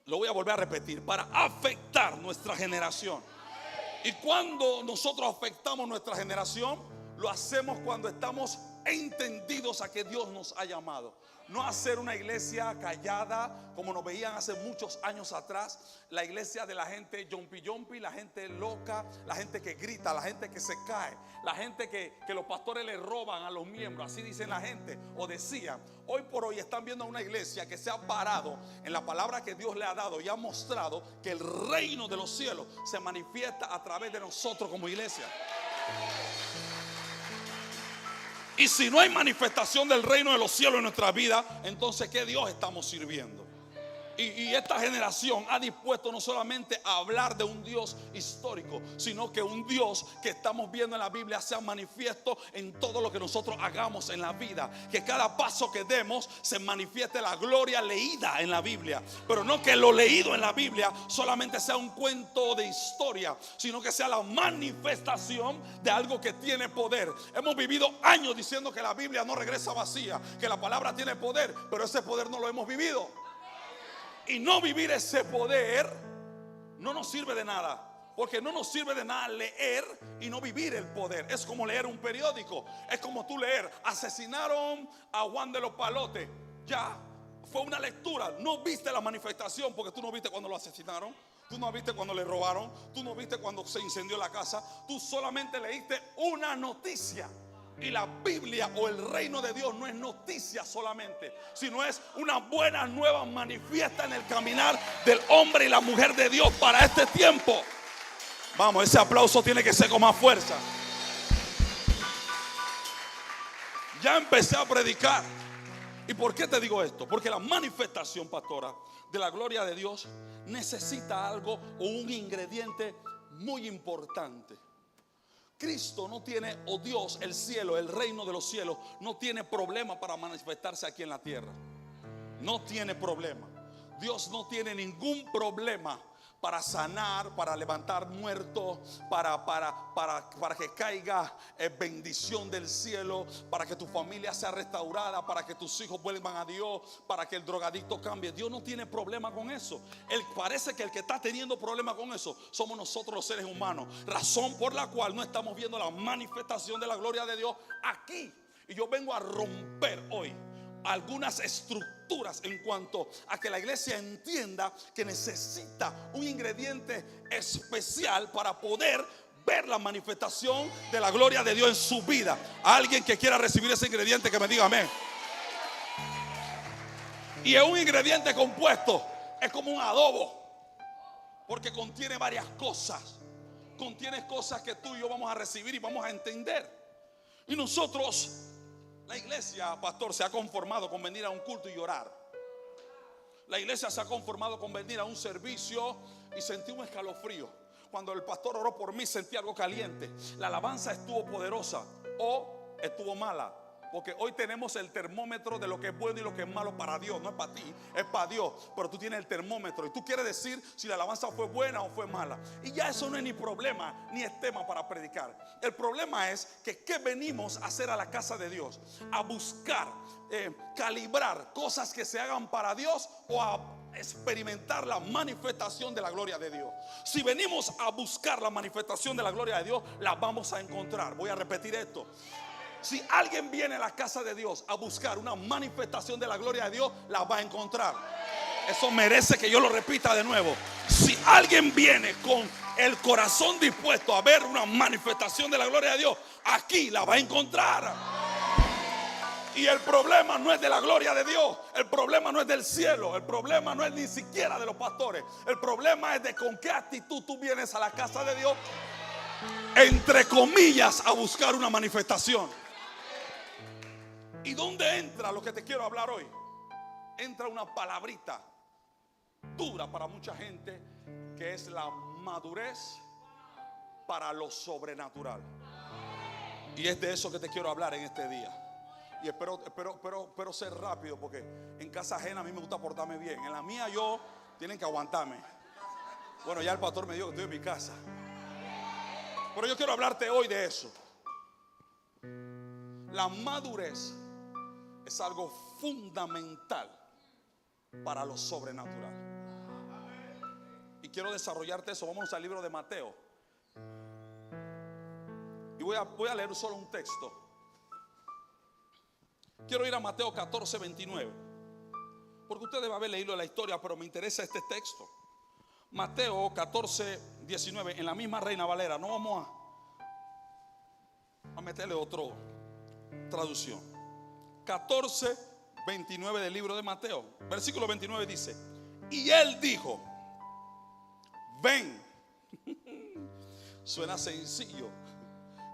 lo voy a volver a repetir, para afectar nuestra generación. Y cuando nosotros afectamos nuestra generación, lo hacemos cuando estamos entendidos a que Dios nos ha llamado. No hacer una iglesia callada como nos veían hace muchos años atrás. La iglesia de la gente yompi, la gente loca, la gente que grita, la gente que se cae, la gente que los pastores le roban a los miembros. Así dicen la gente, o decían. Hoy por hoy están viendo una iglesia que se ha parado en la palabra que Dios le ha dado y ha mostrado que el reino de los cielos se manifiesta a través de nosotros como iglesia. Y si no hay manifestación del reino de los cielos en nuestra vida, entonces ¿qué Dios estamos sirviendo? Y esta generación ha dispuesto no solamente a hablar de un Dios histórico, sino que un Dios que estamos viendo en la Biblia sea manifiesto en todo lo que nosotros hagamos en la vida. Que cada paso que demos se manifieste la gloria leída en la Biblia. Pero no que lo leído en la Biblia solamente sea un cuento de historia, sino que sea la manifestación de algo que tiene poder. Hemos vivido años diciendo que la Biblia no regresa vacía, que la palabra tiene poder, pero ese poder no lo hemos vivido. Y no vivir ese poder no nos sirve de nada. Porque no nos sirve de nada leer y no vivir el poder. Es como leer un periódico. Es como tú leer: asesinaron a Juan de los Palotes. Ya, fue una lectura. No viste la manifestación, porque tú no viste cuando lo asesinaron. Tú no viste cuando le robaron. Tú no viste cuando se incendió la casa. Tú solamente leíste una noticia. Y la Biblia o el reino de Dios no es noticia solamente, sino es una buena nueva manifiesta en el caminar del hombre y la mujer de Dios para este tiempo. Vamos, ese aplauso tiene que ser con más fuerza. Ya empecé a predicar. ¿Y por qué te digo esto? Porque la manifestación, pastora, de la gloria de Dios necesita algo o un ingrediente muy importante. Cristo no tiene, o Dios, el cielo, el reino de los cielos, no tiene problema para manifestarse aquí en la tierra. No tiene problema. Dios no tiene ningún problema para sanar, para levantar muertos, para que caiga bendición del cielo, para que tu familia sea restaurada, para que tus hijos vuelvan a Dios, para que el drogadicto cambie. Dios no tiene problema con eso. Parece que el que está teniendo problema con eso somos nosotros los seres humanos. Razón por la cual no estamos viendo la manifestación de la gloria de Dios aquí. Y yo vengo a romper hoy algunas estructuras en cuanto a que la iglesia entienda que necesita un ingrediente especial para poder ver la manifestación de la gloria de Dios en su vida. Alguien que quiera recibir ese ingrediente, que me diga amén. Y es un ingrediente compuesto, es como un adobo, porque contiene varias cosas. Contiene cosas que tú y yo vamos a recibir y vamos a entender. Y nosotros, la iglesia, pastor, se ha conformado con venir a un culto y orar. La iglesia se ha conformado con venir a un servicio y sentí un escalofrío. Cuando el pastor oró por mí, sentí algo caliente. La alabanza estuvo poderosa o estuvo mala. Porque hoy tenemos el termómetro de lo que es bueno y lo que es malo para Dios. No es para ti, es para Dios. Pero tú tienes el termómetro y tú quieres decir si la alabanza fue buena o fue mala. Y ya eso no es ni problema, ni es tema para predicar. El problema es que ¿qué venimos a hacer a la casa de Dios? A buscar, calibrar cosas que se hagan para Dios, o a experimentar la manifestación de la gloria de Dios. Si venimos a buscar la manifestación de la gloria de Dios, la vamos a encontrar. Voy a repetir esto. Si alguien viene a la casa de Dios a buscar una manifestación de la gloria de Dios, la va a encontrar. Eso merece que yo lo repita de nuevo. Si alguien viene con el corazón dispuesto a ver una manifestación de la gloria de Dios, aquí la va a encontrar. Y el problema no es de la gloria de Dios. El problema no es del cielo. El problema no es ni siquiera de los pastores. El problema es de con qué actitud tú vienes a la casa de Dios, entre comillas, a buscar una manifestación. ¿Y dónde entra lo que te quiero hablar hoy? Entra una palabrita dura para mucha gente, que es la madurez para lo sobrenatural. Y es de eso que te quiero hablar en este día. Y espero ser rápido, porque en casa ajena a mí me gusta portarme bien. En la mía tienen que aguantarme. Bueno, ya el pastor me dijo que estoy en mi casa. Pero yo quiero hablarte hoy de eso. La madurez es algo fundamental para lo sobrenatural. y quiero desarrollarte eso. Vamos al libro de Mateo. Y voy a leer solo un texto. Quiero ir a Mateo 14, 29. Porque usted debe haber leído la historia, pero me interesa este texto. Mateo 14, 19, en la misma Reina Valera. No vamos a meterle otra traducción. 14, 29 del libro de Mateo. Versículo 29 dice: y él dijo, ven. Suena sencillo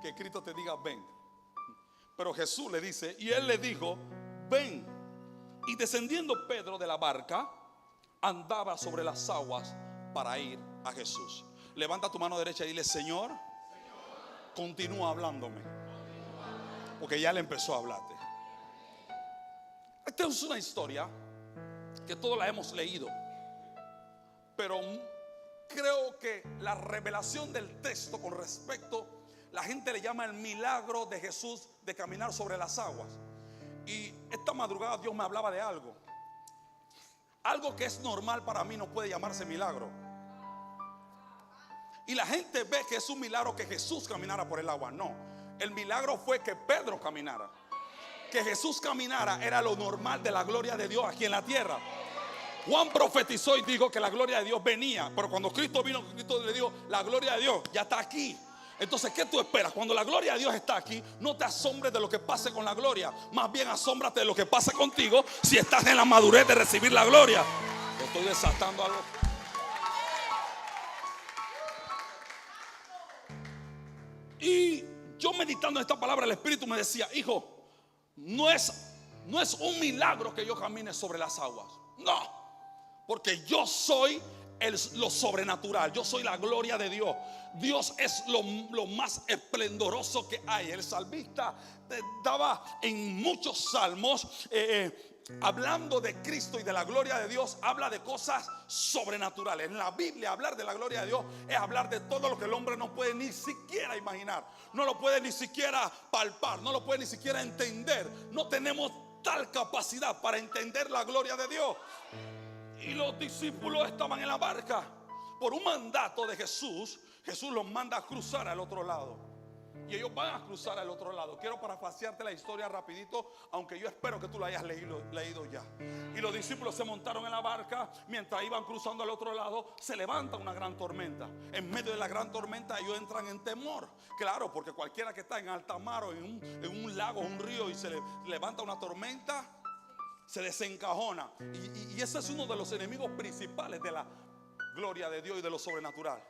que Cristo te diga ven, pero Jesús le dice, y él le dijo, ven. Y descendiendo Pedro de la barca, andaba sobre las aguas para ir a Jesús. Levanta tu mano derecha y dile: Señor, continúa hablándome, porque ya le empezó a hablarte. Esta es una historia que todos la hemos leído, pero creo que la revelación del texto con respecto, la gente le llama el milagro de Jesús de caminar sobre las aguas. Y esta madrugada Dios me hablaba de algo. Algo que es normal para mí no puede llamarse milagro. Y la gente ve que es un milagro que Jesús caminara por el agua. No, el milagro fue que Pedro caminara. Que Jesús caminara era lo normal de la gloria de Dios aquí en la tierra. Juan profetizó y dijo que la gloria de Dios venía, pero cuando Cristo vino, Cristo le dijo: la gloria de Dios ya está aquí. Entonces, ¿qué tú esperas? Cuando la gloria de Dios está aquí, no te asombres de lo que pase con la gloria. Más bien asómbrate de lo que pase contigo si estás en la madurez de recibir la gloria. Estoy desatando algo. Y yo meditando en esta palabra, el Espíritu me decía: hijo, no es un milagro que yo camine sobre las aguas. No, porque yo soy lo sobrenatural. Yo soy la gloria de Dios. Dios es lo más esplendoroso que hay. El salmista daba en muchos salmos hablando de Cristo y de la gloria de Dios. Habla de cosas sobrenaturales. En la Biblia hablar de la gloria de Dios es hablar de todo lo que el hombre no puede ni siquiera imaginar. No lo puede ni siquiera palpar. No lo puede ni siquiera entender. No tenemos tal capacidad para entender la gloria de Dios. Y los discípulos estaban en la barca. Por un mandato de Jesús, Jesús los manda a cruzar al otro lado. Y ellos van a cruzar al otro lado. Quiero parafrasearte la historia rapidito, aunque yo espero que tú la hayas leído ya. Y los discípulos se montaron en la barca. Mientras iban cruzando al otro lado, se levanta una gran tormenta. En medio de la gran tormenta ellos entran en temor. Claro, porque cualquiera que está en alta mar o en un lago, un río, y se levanta una tormenta, se desencajona. Y ese es uno de los enemigos principales de la gloria de Dios y de lo sobrenatural.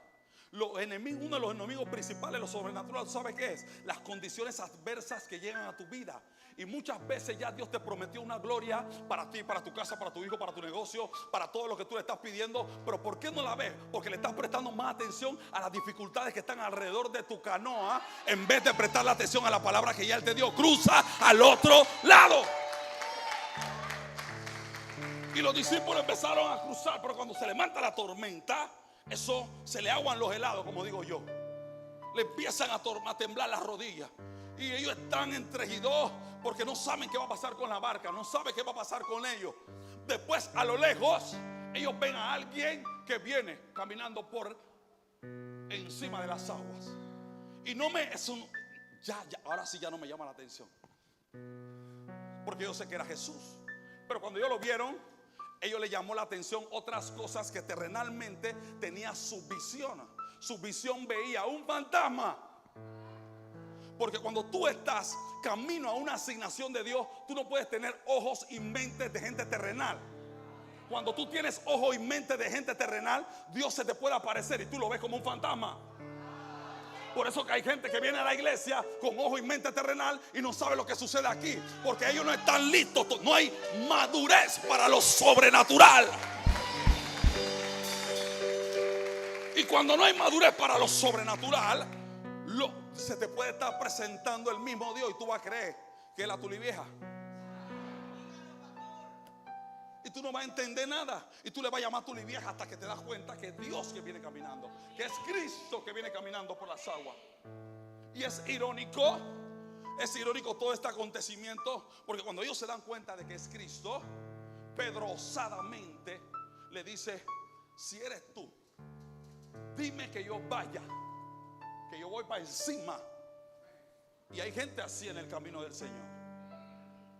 Uno de los enemigos principales de lo sobrenatural, ¿sabe qué es? Las condiciones adversas que llegan a tu vida. Y muchas veces ya Dios te prometió una gloria para ti, para tu casa, para tu hijo, para tu negocio, para todo lo que tú le estás pidiendo. Pero ¿por qué no la ves? Porque le estás prestando más atención a las dificultades que están alrededor de tu canoa, en vez de prestarle atención a la palabra que ya Él te dio. Cruza al otro lado. Y los discípulos empezaron a cruzar, pero cuando se levanta la tormenta, eso se le aguan los helados, como digo yo. Le empiezan a temblar las rodillas. Y ellos están entre y dos, porque no saben qué va a pasar con la barca, no saben qué va a pasar con ellos. Después, a lo lejos, ellos ven a alguien que viene caminando por encima de las aguas. Y ahora sí ya no me llama la atención, porque yo sé que era Jesús. Pero cuando ellos lo vieron, ellos le llamó la atención otras cosas que terrenalmente tenía su visión. Su visión veía un fantasma. Porque cuando tú estás camino a una asignación de Dios, tú no puedes tener ojos y mentes de gente terrenal. Cuando tú tienes ojos y mente de gente terrenal, Dios se te puede aparecer y tú lo ves como un fantasma. Por eso que hay gente que viene a la iglesia con ojo y mente terrenal y no sabe lo que sucede aquí, porque ellos no están listos. No hay madurez para lo sobrenatural. Y cuando no hay madurez para lo sobrenatural, se te puede estar presentando el mismo Dios y tú vas a creer que es la tulivieja. Y tú no vas a entender nada. Y tú le vas a llamar tulivieja hasta que te das cuenta que es Dios que viene caminando, que es Cristo que viene caminando por las aguas. Y es irónico todo este acontecimiento, porque cuando ellos se dan cuenta de que es Cristo, Pedro osadamente le dice: si eres tú, dime que yo vaya, que yo voy para encima. Y hay gente así en el camino del Señor.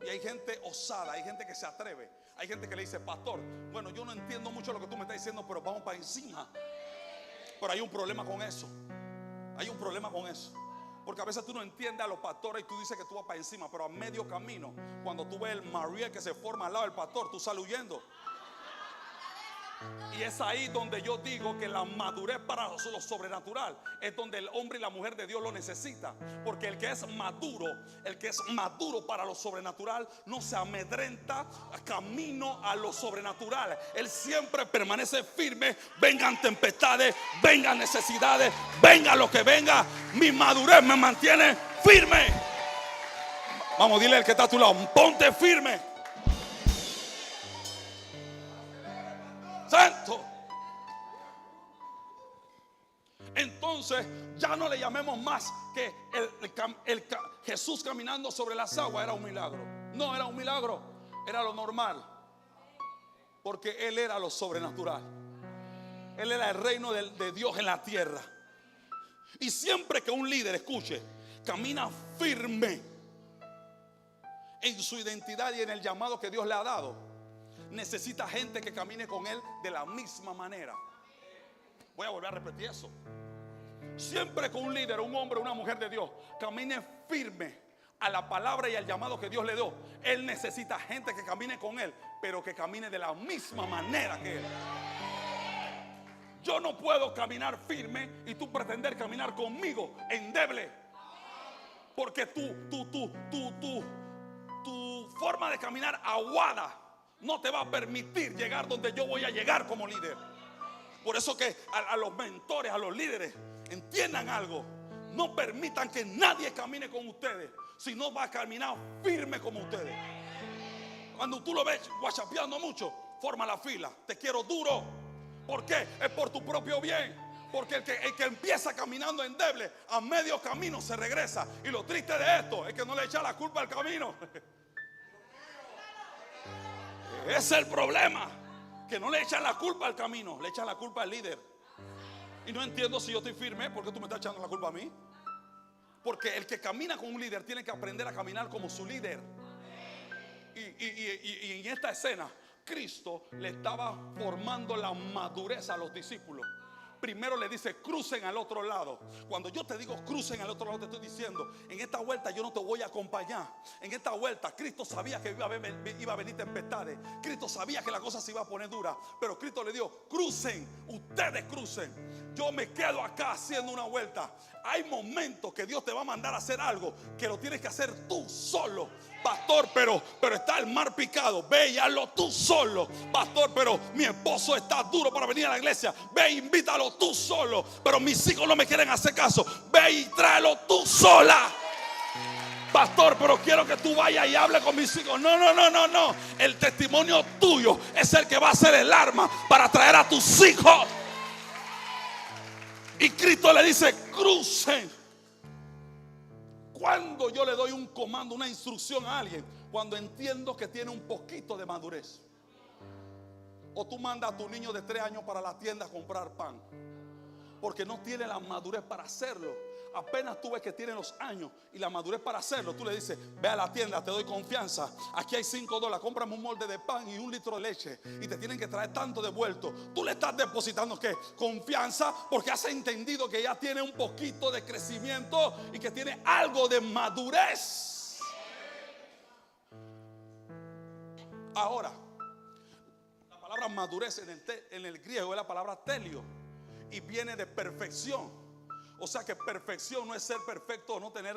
Y hay gente osada, hay gente que se atreve. Hay gente que le dice: pastor, bueno, yo no entiendo mucho lo que tú me estás diciendo, pero vamos para encima. Pero hay un problema con eso. Hay un problema con eso. Porque a veces tú no entiendes a los pastores y tú dices que tú vas para encima, pero a medio camino, cuando tú ves el María que se forma al lado del pastor, tú sales huyendo. Y es ahí donde yo digo que la madurez para lo sobrenatural es donde el hombre y la mujer de Dios lo necesita. Porque el que es maduro para lo sobrenatural no se amedrenta camino a lo sobrenatural. Él siempre permanece firme. Vengan tempestades, vengan necesidades, venga lo que venga, mi madurez me mantiene firme. Vamos, dile al que está a tu lado: ponte firme. Santo. Entonces ya no le llamemos más que Jesús caminando sobre las aguas era un milagro. No era un milagro, era lo normal. Porque Él era lo sobrenatural. Él era el reino de Dios en la tierra. Y siempre que un líder, escuche, camina firme en su identidad y en el llamado que Dios le ha dado, necesita gente que camine con él de la misma manera. Voy a volver a repetir eso. Siempre que un líder, un hombre, una mujer de Dios camine firme a la palabra y al llamado que Dios le dio, él necesita gente que camine con él, pero que camine de la misma manera que él. Yo no puedo caminar firme y tú pretender caminar conmigo endeble. Porque tu forma de caminar aguada no te va a permitir llegar donde yo voy a llegar como líder. Por eso que a los mentores, a los líderes, entiendan algo: no permitan que nadie camine con ustedes si no va a caminar firme como ustedes. Cuando tú lo ves guachapeando mucho, forma la fila. Te quiero duro. ¿Por qué? Es por tu propio bien. Porque el que empieza caminando endeble, a medio camino se regresa. Y lo triste de esto es que no le echa la culpa al camino. Ese es el problema, que no le echan la culpa al camino, le echan la culpa al líder. Y no entiendo si yo estoy firme, ¿por qué tú me estás echando la culpa a mí? Porque el que camina con un líder tiene que aprender a caminar como su líder. Y en esta escena, Cristo le estaba formando la madurez a los discípulos. Primero le dice: crucen al otro lado. Cuando yo te digo crucen al otro lado, te estoy diciendo: en esta vuelta yo no te voy a acompañar. En esta vuelta Cristo sabía que iba a venir tempestades. Cristo sabía que la cosa se iba a poner dura. Pero Cristo le dijo: crucen, ustedes crucen. Yo me quedo acá haciendo una vuelta. Hay momentos que Dios te va a mandar a hacer algo que lo tienes que hacer tú solo. Pastor, pero está el mar picado. Ve y hazlo tú solo. Pastor, pero mi esposo está duro para venir a la iglesia. Ve e invítalo tú solo. Pero mis hijos no me quieren hacer caso. Ve y tráelo tú sola. Pastor, pero quiero que tú vayas y hables con mis hijos. No. El testimonio tuyo es el que va a ser el arma para traer a tus hijos. Y Cristo le dice: crucen. Cuando yo le doy un comando, una instrucción a alguien, cuando entiendo que tiene un poquito de madurez. O tú mandas a tu niño de 3 años para la tienda a comprar pan, porque no tiene la madurez para hacerlo. Apenas tú ves que tiene los años y la madurez para hacerlo, tú le dices: ve a la tienda, te doy confianza. Aquí hay $5, cómprame un molde de pan y 1 litro de leche. Y te tienen que traer tanto devuelto. Tú le estás depositando ¿qué? Confianza, porque has entendido que ya tiene un poquito de crecimiento y que tiene algo de madurez. Ahora, la palabra madurez en el griego es la palabra telio y viene de perfección. O sea que perfección no es ser perfecto o no tener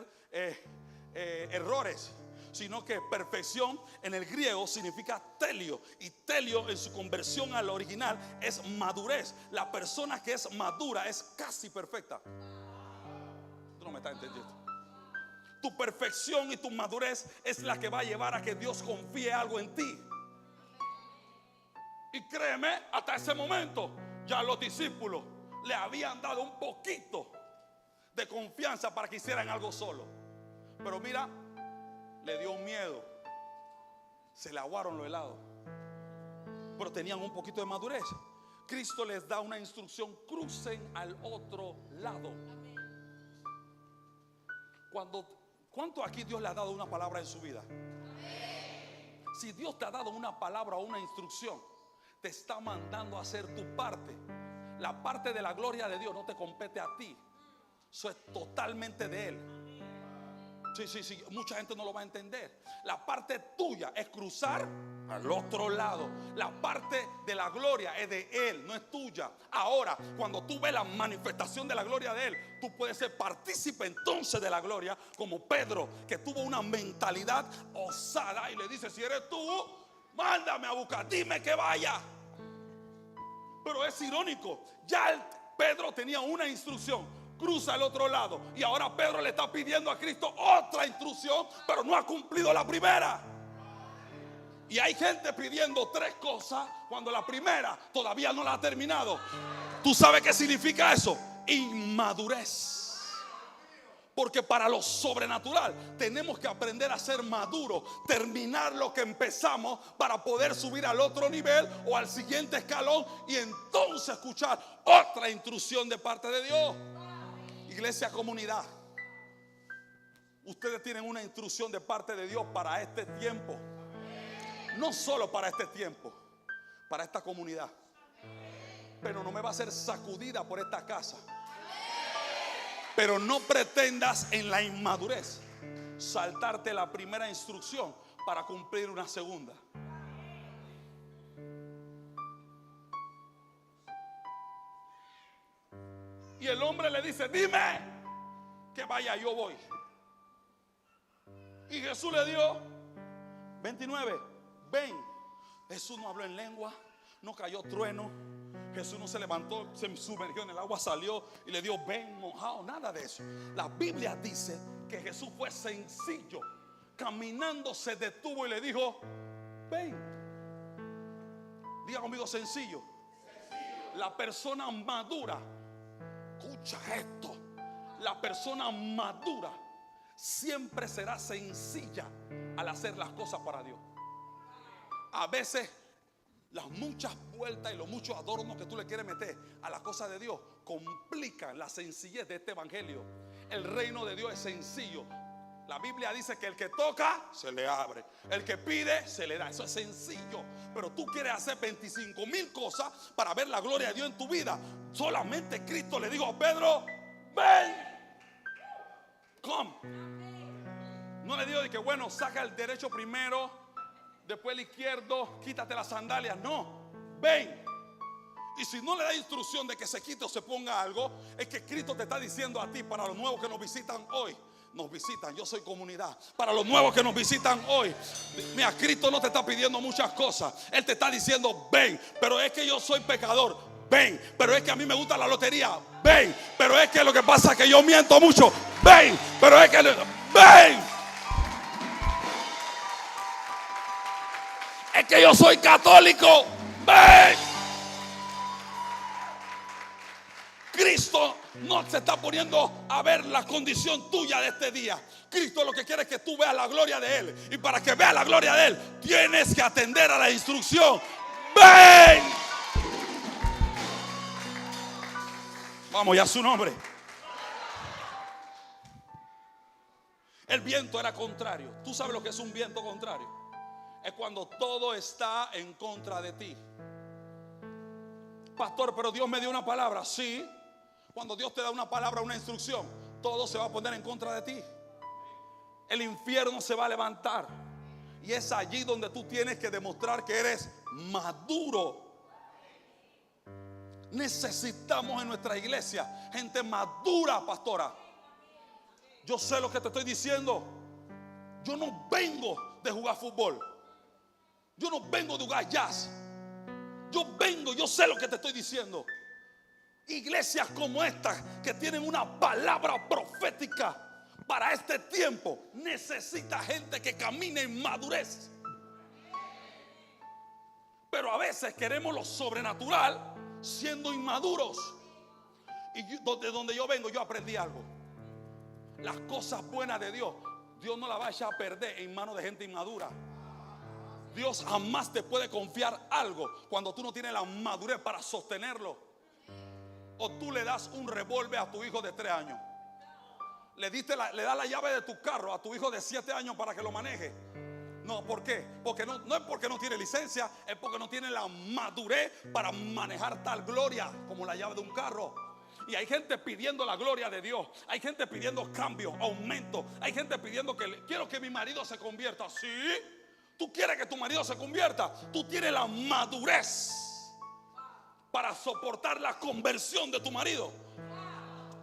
errores, sino que perfección en el griego significa telio. Y telio en su conversión al original es madurez. La persona que es madura es casi perfecta. Tú no me estás entendiendo. Tu perfección y tu madurez es la que va a llevar a que Dios confíe algo en ti. Y créeme, hasta ese momento ya los discípulos le habían dado un poquito de confianza para que hicieran algo solo. Pero mira, le dio miedo. Se le aguaron los helados. Pero tenían un poquito de madurez. Cristo les da una instrucción: crucen al otro lado. ¿Cuánto aquí Dios le ha dado una palabra en su vida? Si Dios te ha dado una palabra o una instrucción, te está mandando a hacer tu parte. La parte de la gloria de Dios no te compete a ti. Eso es totalmente de Él. Sí, mucha gente no lo va a entender. La parte tuya es cruzar al otro lado. La parte de la gloria es de Él, no es tuya. Ahora, cuando tú ves la manifestación de la gloria de Él, tú puedes ser partícipe entonces de la gloria, como Pedro, que tuvo una mentalidad osada y le dice: si eres tú, mándame a buscar, dime que vaya. Pero es irónico, ya Pedro tenía una instrucción: cruza al otro lado. Y ahora Pedro le está pidiendo a Cristo otra instrucción, pero no ha cumplido la primera. Y hay gente pidiendo 3 cosas cuando la primera todavía no la ha terminado. ¿Tú sabes qué significa eso? Inmadurez. Porque para lo sobrenatural tenemos que aprender a ser maduros, terminar lo que empezamos para poder subir al otro nivel o al siguiente escalón y entonces escuchar otra instrucción de parte de Dios. Iglesia, comunidad, ustedes tienen una instrucción de parte de Dios para este tiempo. No solo para este tiempo, para esta comunidad. Pero no me va a ser sacudida por esta casa. Pero no pretendas en la inmadurez saltarte la primera instrucción para cumplir una segunda. Y el hombre le dice: dime que vaya, yo voy. Y Jesús le dio 29, ven. Jesús no habló en lengua, no cayó trueno, Jesús no se levantó, se sumergió en el agua, salió y le dio ven mojado, nada de eso. La Biblia dice que Jesús fue sencillo. Caminando se detuvo y le dijo: ven. Diga conmigo: sencillo. La persona madura, escucha esto, la persona madura siempre será sencilla al hacer las cosas para Dios. A veces las muchas vueltas y los muchos adornos que tú le quieres meter a las cosas de Dios complican la sencillez de este evangelio. El reino de Dios es sencillo. La Biblia dice que el que toca se le abre, el que pide se le da. Eso es sencillo. Pero tú quieres hacer 25,000 cosas para ver la gloria de Dios en tu vida. Solamente Cristo le dijo a Pedro: ven, come. No le dijo de que bueno, saca el derecho primero, después el izquierdo, quítate las sandalias. No, ven. Y si no le da instrucción de que se quite o se ponga algo, es que Cristo te está diciendo a ti, para los nuevos que nos visitan hoy. Nos visitan, yo soy comunidad. Para los nuevos que nos visitan hoy, mira, Cristo no te está pidiendo muchas cosas. Él te está diciendo: ven. Pero es que yo soy pecador. Ven. Pero es que a mí me gusta la lotería. Ven. Pero es que lo que pasa es que yo miento mucho. Ven. Pero es que ven. Es que yo soy católico. Ven. Cristo no se está poniendo a ver la condición tuya de este día. Cristo lo que quiere es que tú veas la gloria de Él. Y para que veas la gloria de Él, tienes que atender a la instrucción: ven. Vamos, ya su nombre. El viento era contrario. ¿Tú sabes lo que es un viento contrario? Es cuando todo está en contra de ti. Pastor, pero Dios me dio una palabra. Sí. Cuando Dios te da una palabra, una instrucción, todo se va a poner en contra de ti. El infierno se va a levantar. Y es allí donde tú tienes que demostrar que eres maduro. Necesitamos en nuestra iglesia gente madura, pastora. Yo sé lo que te estoy diciendo. Yo no vengo de jugar fútbol. Yo no vengo de jugar jazz. Yo sé lo que te estoy diciendo. Iglesias como estas que tienen una palabra profética para este tiempo, necesita gente que camine en madurez. Pero a veces queremos lo sobrenatural siendo inmaduros. Y de donde yo vengo, yo aprendí algo. Las cosas buenas de Dios, Dios no las va a echar a perder en manos de gente inmadura. Dios jamás te puede confiar algo cuando tú no tienes la madurez para sostenerlo. O tú le das un revólver a tu hijo de 3 años. Le das la llave de tu carro a tu hijo de 7 años para que lo maneje. No, ¿por qué? Porque no es porque no tiene licencia, es porque no tiene la madurez para manejar tal gloria como la llave de un carro. Y hay gente pidiendo la gloria de Dios. Hay gente pidiendo cambio, aumento. Hay gente pidiendo que quiero que mi marido se convierta. ¿Sí? ¿Tú quieres que tu marido se convierta? Tú tienes la madurez para soportar la conversión de tu marido.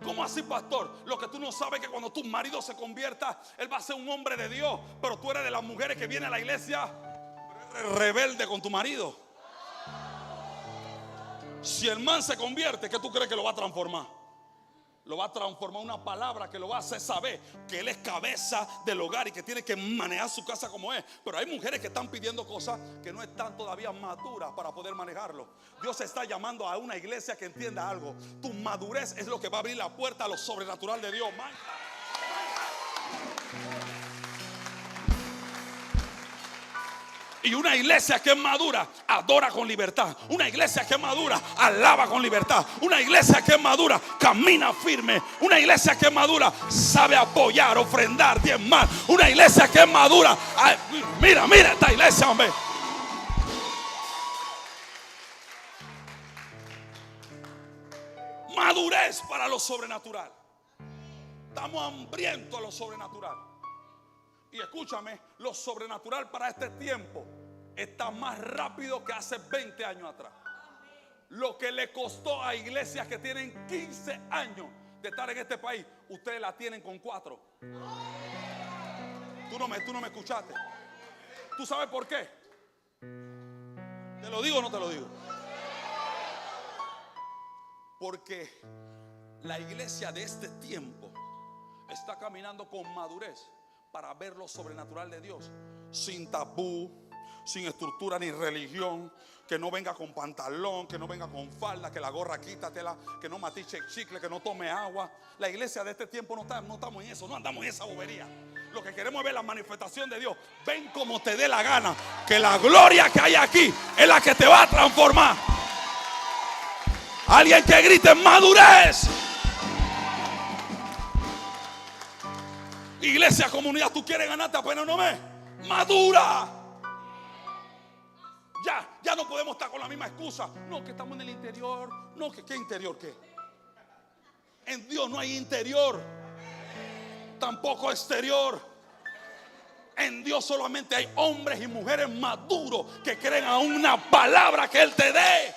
¿Cómo así, pastor? Lo que tú no sabes es que cuando tu marido se convierta, él va a ser un hombre de Dios. Pero tú eres de las mujeres que viene a la iglesia rebelde con tu marido. Si el man se convierte, ¿qué tú crees que lo va a transformar? Lo va a transformar una palabra que lo va a hacer saber que él es cabeza del hogar y que tiene que manejar su casa como es. Pero hay mujeres que están pidiendo cosas que no están todavía maduras para poder manejarlo. Dios está llamando a una iglesia que entienda algo. Tu madurez es lo que va a abrir la puerta a lo sobrenatural de Dios, man. Y una iglesia que es madura adora con libertad. Una iglesia que es madura alaba con libertad. Una iglesia que es madura camina firme. Una iglesia que es madura sabe apoyar, ofrendar, diezmar. Una iglesia que es madura. Ay, mira esta iglesia, hombre. Madurez para lo sobrenatural. Estamos hambrientos a lo sobrenatural. Y escúchame, lo sobrenatural para este tiempo está más rápido que hace 20 años atrás. Lo que le costó a iglesias que tienen 15 años de estar en este país, ustedes la tienen con 4. Tú no me escuchaste. ¿Tú sabes por qué? ¿Te lo digo o no te lo digo? Porque la iglesia de este tiempo está caminando con madurez para ver lo sobrenatural de Dios, sin tabú, sin estructura ni religión. Que no venga con pantalón, que no venga con falda, que la gorra quítatela, que no matiche chicle, que no tome agua. La iglesia de este tiempo no estamos en eso, no andamos en esa bobería. Lo que queremos es ver la manifestación de Dios. Ven como te dé la gana, que la gloria que hay aquí es la que te va a transformar. Alguien que grite madurez. Iglesia, comunidad, tú quieres ganarte apenas no me madura. Ya no podemos estar con la misma excusa. No, que estamos en el interior. No, que ¿qué interior qué? En Dios no hay interior, tampoco exterior. En Dios solamente hay hombres y mujeres maduros que creen a una palabra que Él te dé.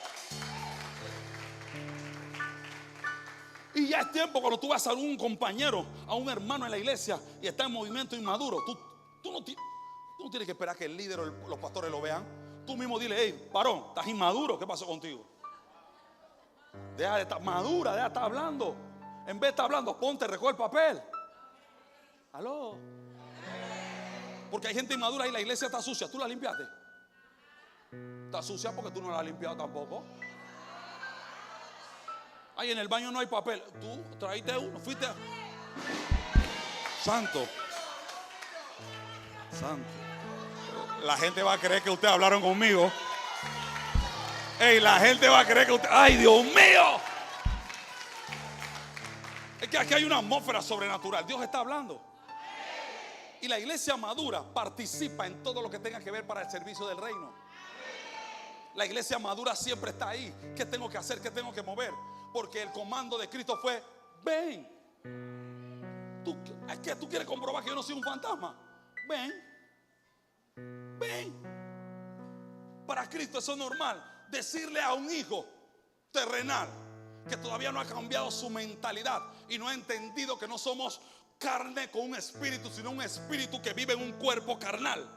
Y ya es tiempo cuando tú vas a algún compañero, a un hermano en la iglesia y está en movimiento inmaduro. Tú no tienes que esperar que el líder o los pastores lo vean. Tú mismo dile: hey, varón, estás inmaduro, ¿qué pasó contigo? Deja de estar madura, deja de estar hablando. En vez de estar hablando, ponte, recoge el papel. Aló. Porque hay gente inmadura y la iglesia está sucia. ¿Tú la limpiaste? Está sucia porque tú no la has limpiado tampoco. Ay, en el baño no hay papel. Tú traíste uno, fuiste a... Santo. La gente va a creer que ustedes hablaron conmigo. Ey, la gente va a creer que usted... ¡Ay, Dios mío! Es que aquí hay una atmósfera sobrenatural. Dios está hablando. Y la iglesia madura participa en todo lo que tenga que ver para el servicio del reino. La iglesia madura siempre está ahí. ¿Qué tengo que hacer? ¿Qué tengo que mover? Porque el comando de Cristo fue: ven. Es que tú quieres comprobar que yo no soy un fantasma. Ven. Para Cristo eso es normal. Decirle a un hijo terrenal que todavía no ha cambiado su mentalidad y no ha entendido que no somos carne con un espíritu, sino un espíritu que vive en un cuerpo carnal.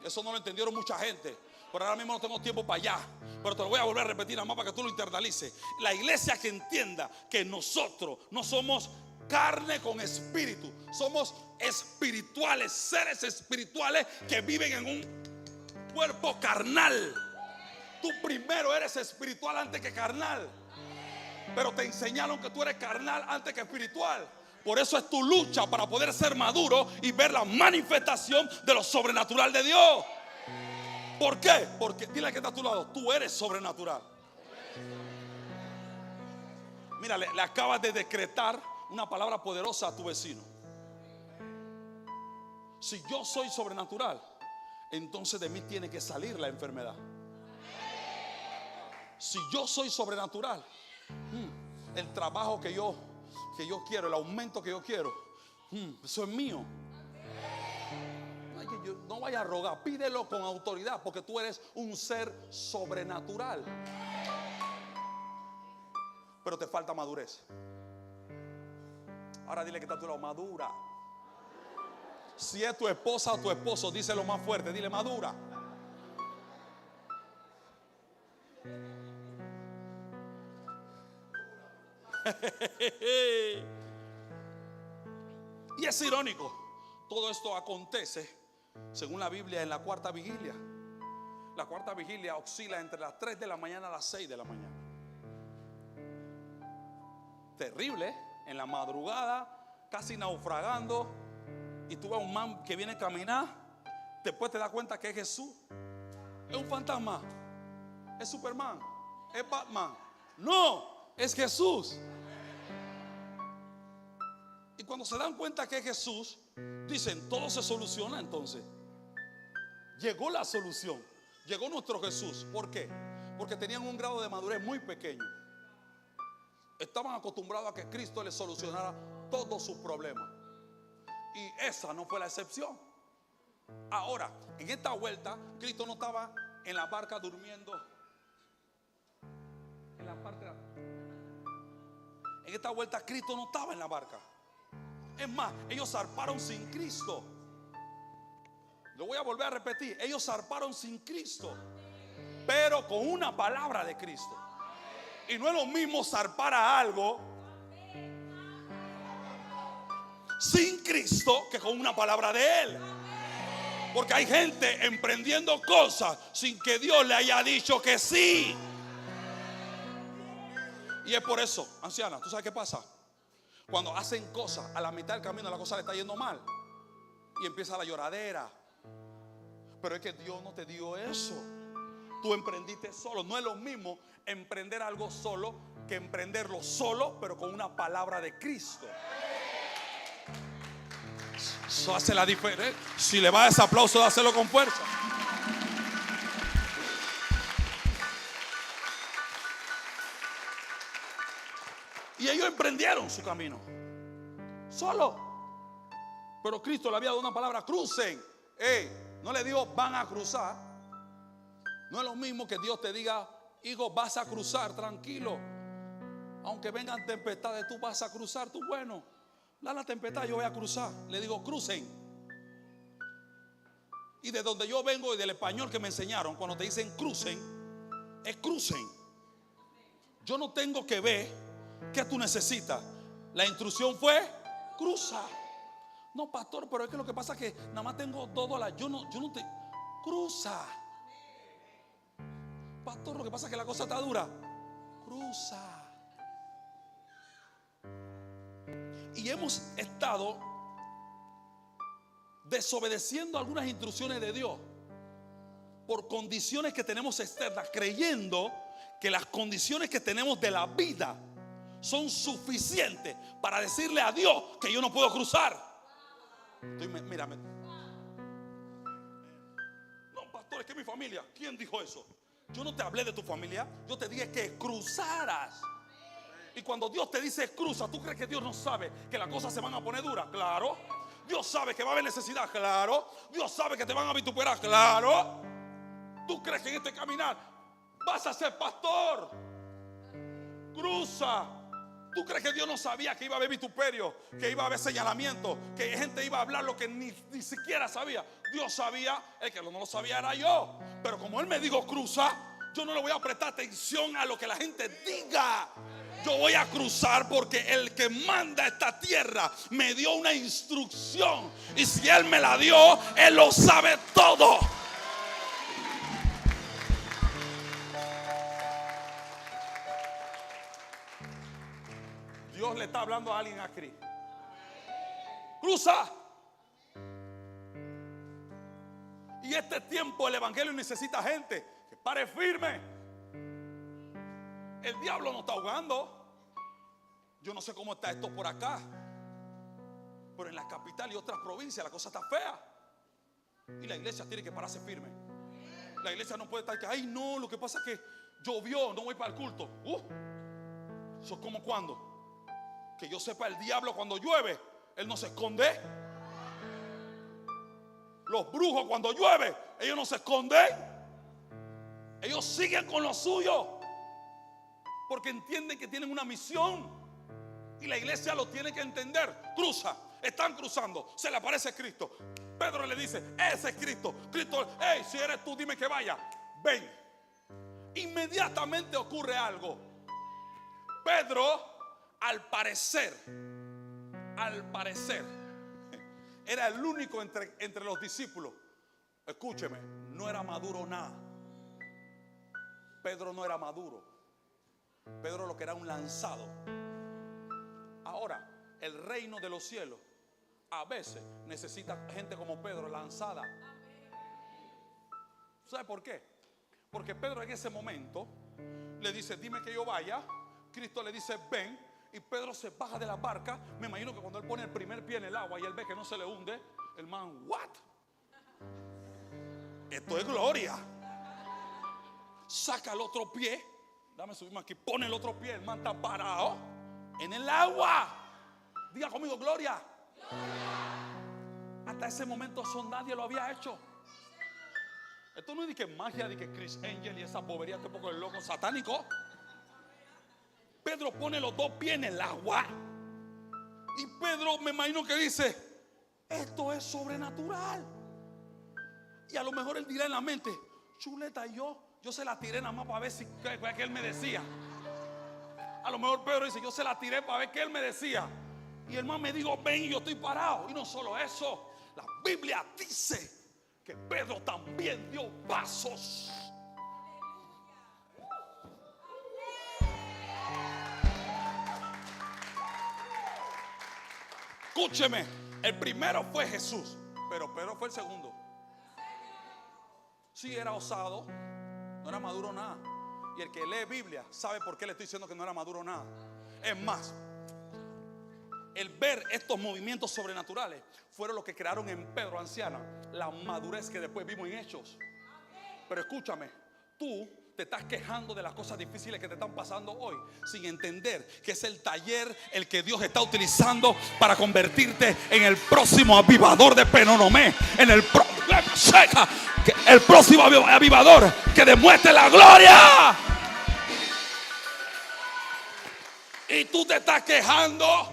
Eso no lo entendieron mucha gente. Pero ahora mismo no tengo tiempo para allá. Pero te lo voy a volver a repetir nada más para que tú lo internalices. La iglesia que entienda que nosotros no somos carne con espíritu, somos espirituales, seres espirituales que viven en un cuerpo carnal. Tú primero eres espiritual antes que carnal, pero te enseñaron que tú eres carnal antes que espiritual. Por eso es tu lucha para poder ser maduro y ver la manifestación de lo sobrenatural de Dios. ¿Por qué? Porque dile que está a tu lado, tú eres sobrenatural. Mira, le acabas de decretar una palabra poderosa a tu vecino. Si yo soy sobrenatural, entonces de mí tiene que salir la enfermedad. Si yo soy sobrenatural, el trabajo que yo quiero, el aumento que yo quiero, eso es mío. No vaya a rogar, pídelo con autoridad, porque tú eres un ser sobrenatural. Pero te falta madurez. Ahora dile que está a tu lado, madura. Si es tu esposa o tu esposo, díselo más fuerte, dile madura. Y es irónico, todo esto acontece, según la Biblia, en la cuarta vigilia. La cuarta vigilia oscila entre las 3 de la mañana a las 6 de la mañana. Terrible, en la madrugada, casi naufragando, y tú ves a un man que viene a caminar, después te das cuenta que es Jesús. Es un fantasma, es Superman, es Batman. No, es Jesús. Y cuando se dan cuenta que es Jesús, dicen, todo se soluciona entonces. Llegó la solución, llegó nuestro Jesús. ¿Por qué? Porque tenían un grado de madurez muy pequeño. Estaban acostumbrados a que Cristo les solucionara todos sus problemas. Y esa no fue la excepción. Ahora, en esta vuelta, Cristo no estaba en la barca durmiendo en la parte de la... En esta vuelta, Cristo no estaba en la barca. Es más, ellos zarparon sin Cristo. Lo voy a volver a repetir. Ellos zarparon sin Cristo, pero con una palabra de Cristo. Y no es lo mismo zarpar a algo sin Cristo que con una palabra de Él. Porque hay gente emprendiendo cosas sin que Dios le haya dicho que sí. Y es por eso, anciana, ¿tú sabes qué pasa? Cuando hacen cosas a la mitad del camino, la cosa le está yendo mal y empieza la lloradera. Pero es que Dios no te dio eso. Tú emprendiste solo. No es lo mismo emprender algo solo que emprenderlo solo, pero con una palabra de Cristo. Eso hace la diferencia. Si le va a dar ese aplauso, dáselo con fuerza. Y ellos emprendieron su camino solo. Pero Cristo le había dado una palabra: crucen. No le dijo van a cruzar. No es lo mismo que Dios te diga: hijo, vas a cruzar, tranquilo. Aunque vengan tempestades, tú vas a cruzar. Tú, bueno, da la tempestad, yo voy a cruzar. Le digo, crucen. Y de donde yo vengo y del español que me enseñaron, cuando te dicen crucen, es crucen. Yo no tengo que ver qué tú necesitas. La instrucción fue: cruza. No, pastor, pero es que lo que pasa es que nada más tengo $2. Yo no te... Cruza. Pastor, lo que pasa es que la cosa está dura. Cruza. Y hemos estado desobedeciendo algunas instrucciones de Dios por condiciones que tenemos externas, creyendo que las condiciones que tenemos de la vida son suficientes para decirle a Dios que yo no puedo cruzar. Mírame. No, pastor, es que mi familia. ¿Quién dijo eso? Yo no te hablé de tu familia. Yo te dije que cruzaras. Y cuando Dios te dice cruza, ¿tú crees que Dios no sabe que las cosas se van a poner duras? Claro. Dios sabe que va a haber necesidad. Claro. Dios sabe que te van a vituperar. Claro. ¿Tú crees que en este caminar vas a ser pastor? Cruza. ¿Tú crees que Dios no sabía que iba a haber vituperio, que iba a haber señalamiento, que gente iba a hablar lo que ni siquiera sabía? Dios sabía. El que no lo sabía era yo. Pero como Él me dijo cruza, yo no le voy a prestar atención a lo que la gente diga. Yo voy a cruzar porque el que manda esta tierra me dio una instrucción. Y si Él me la dio, Él lo sabe todo. Dios le está hablando a alguien aquí. Cruza. Y Y este tiempo el evangelio necesita gente que pare firme. El diablo no está ahogando. Yo no sé cómo está esto por acá, pero en la capital y otras provincias la cosa está fea. Y la iglesia tiene que pararse firme. La iglesia no puede estar que, ay no, lo que pasa es que llovió, no voy para el culto. Eso es como cuando, que yo sepa, el diablo cuando llueve, él no se esconde. Los brujos cuando llueve, ellos no se esconden. Ellos siguen con lo suyo, porque entienden que tienen una misión. Y la iglesia lo tiene que entender. Cruza, están cruzando, se le aparece Cristo. Pedro le dice, ese es Cristo. Cristo, hey, si eres tú, dime que vaya. Ven. Inmediatamente ocurre algo. Pedro, al parecer, era el único entre los discípulos. Escúcheme, no era maduro nada. Pedro no era maduro. Pedro lo que era un lanzado. Ahora, el reino de los cielos a veces necesita gente como Pedro, lanzada. ¿Sabe por qué? Porque Pedro en ese momento le dice, dime que yo vaya. Cristo le dice, ven. Y Pedro se baja de la barca. Me imagino que cuando él pone el primer pie en el agua y él ve que no se le hunde, el man, what? Esto es gloria. Saca el otro pie. Dame subirme aquí. Pone el otro pie. El man está parado en el agua. Diga conmigo, gloria. Hasta ese momento eso nadie lo había hecho. Esto no es de que magia, de que Chris Angel y esa bobería, este poco de loco satánico. Pedro pone los dos pies en el agua. Y Pedro, me imagino que dice, esto es sobrenatural. Y a lo mejor él dirá en la mente, chuleta, yo se la tiré nada más para ver si que él me decía. A lo mejor Pedro dice, yo se la tiré para ver qué él me decía. Y el man me dijo, ven, y yo estoy parado. Y no solo eso, la Biblia dice que Pedro también dio pasos. Escúcheme, el primero fue Jesús, pero Pedro fue el segundo. Sí, era osado, no era maduro nada. Y el que lee Biblia sabe por qué le estoy diciendo que no era maduro nada. Es más, el ver estos movimientos sobrenaturales fueron los que crearon en Pedro, anciana, la madurez que después vimos en Hechos. Pero escúchame, tú te estás quejando de las cosas difíciles que te están pasando hoy, sin entender que es el taller el que Dios está utilizando para convertirte en el próximo avivador de Penonomé, en el próximo avivador que demuestre la gloria. Y tú te estás quejando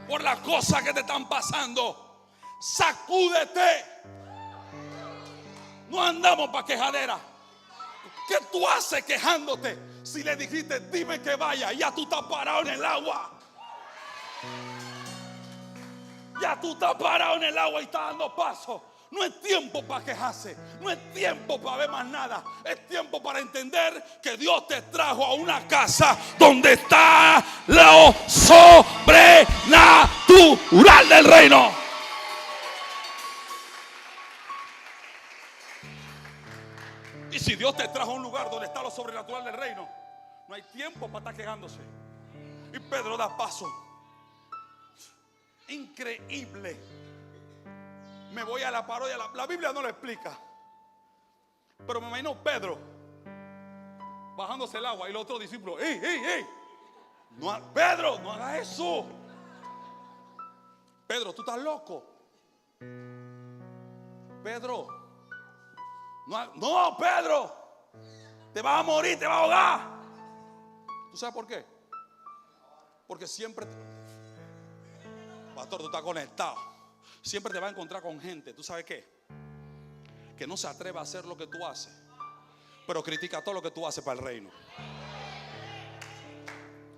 por las cosas que te están pasando. Sacúdete. No andamos para quejadera. ¿Qué tú haces quejándote? Si le dijiste, dime que vaya, ya tú estás parado en el agua. Ya tú estás parado en el agua y estás dando paso. No es tiempo para quejarse. No es tiempo para ver más nada. Es tiempo para entender que Dios te trajo a una casa donde está lo sobrenatural del reino. Y si Dios te trajo a un lugar donde está lo sobrenatural del reino, no hay tiempo para estar quejándose. Y Pedro da paso. Increíble. Me voy a la parodia. La Biblia no lo explica. Pero me imagino Pedro bajándose el agua y los otros discípulos, ¡ey! Pedro, no hagas eso. Pedro, tú estás loco. Pedro. No, Pedro, te vas a morir, te vas a ahogar. ¿Tú sabes por qué? Porque siempre, pastor, tú estás conectado. Siempre te vas a encontrar con gente, ¿tú sabes qué? Que no se atreve a hacer lo que tú haces, pero critica todo lo que tú haces para el reino.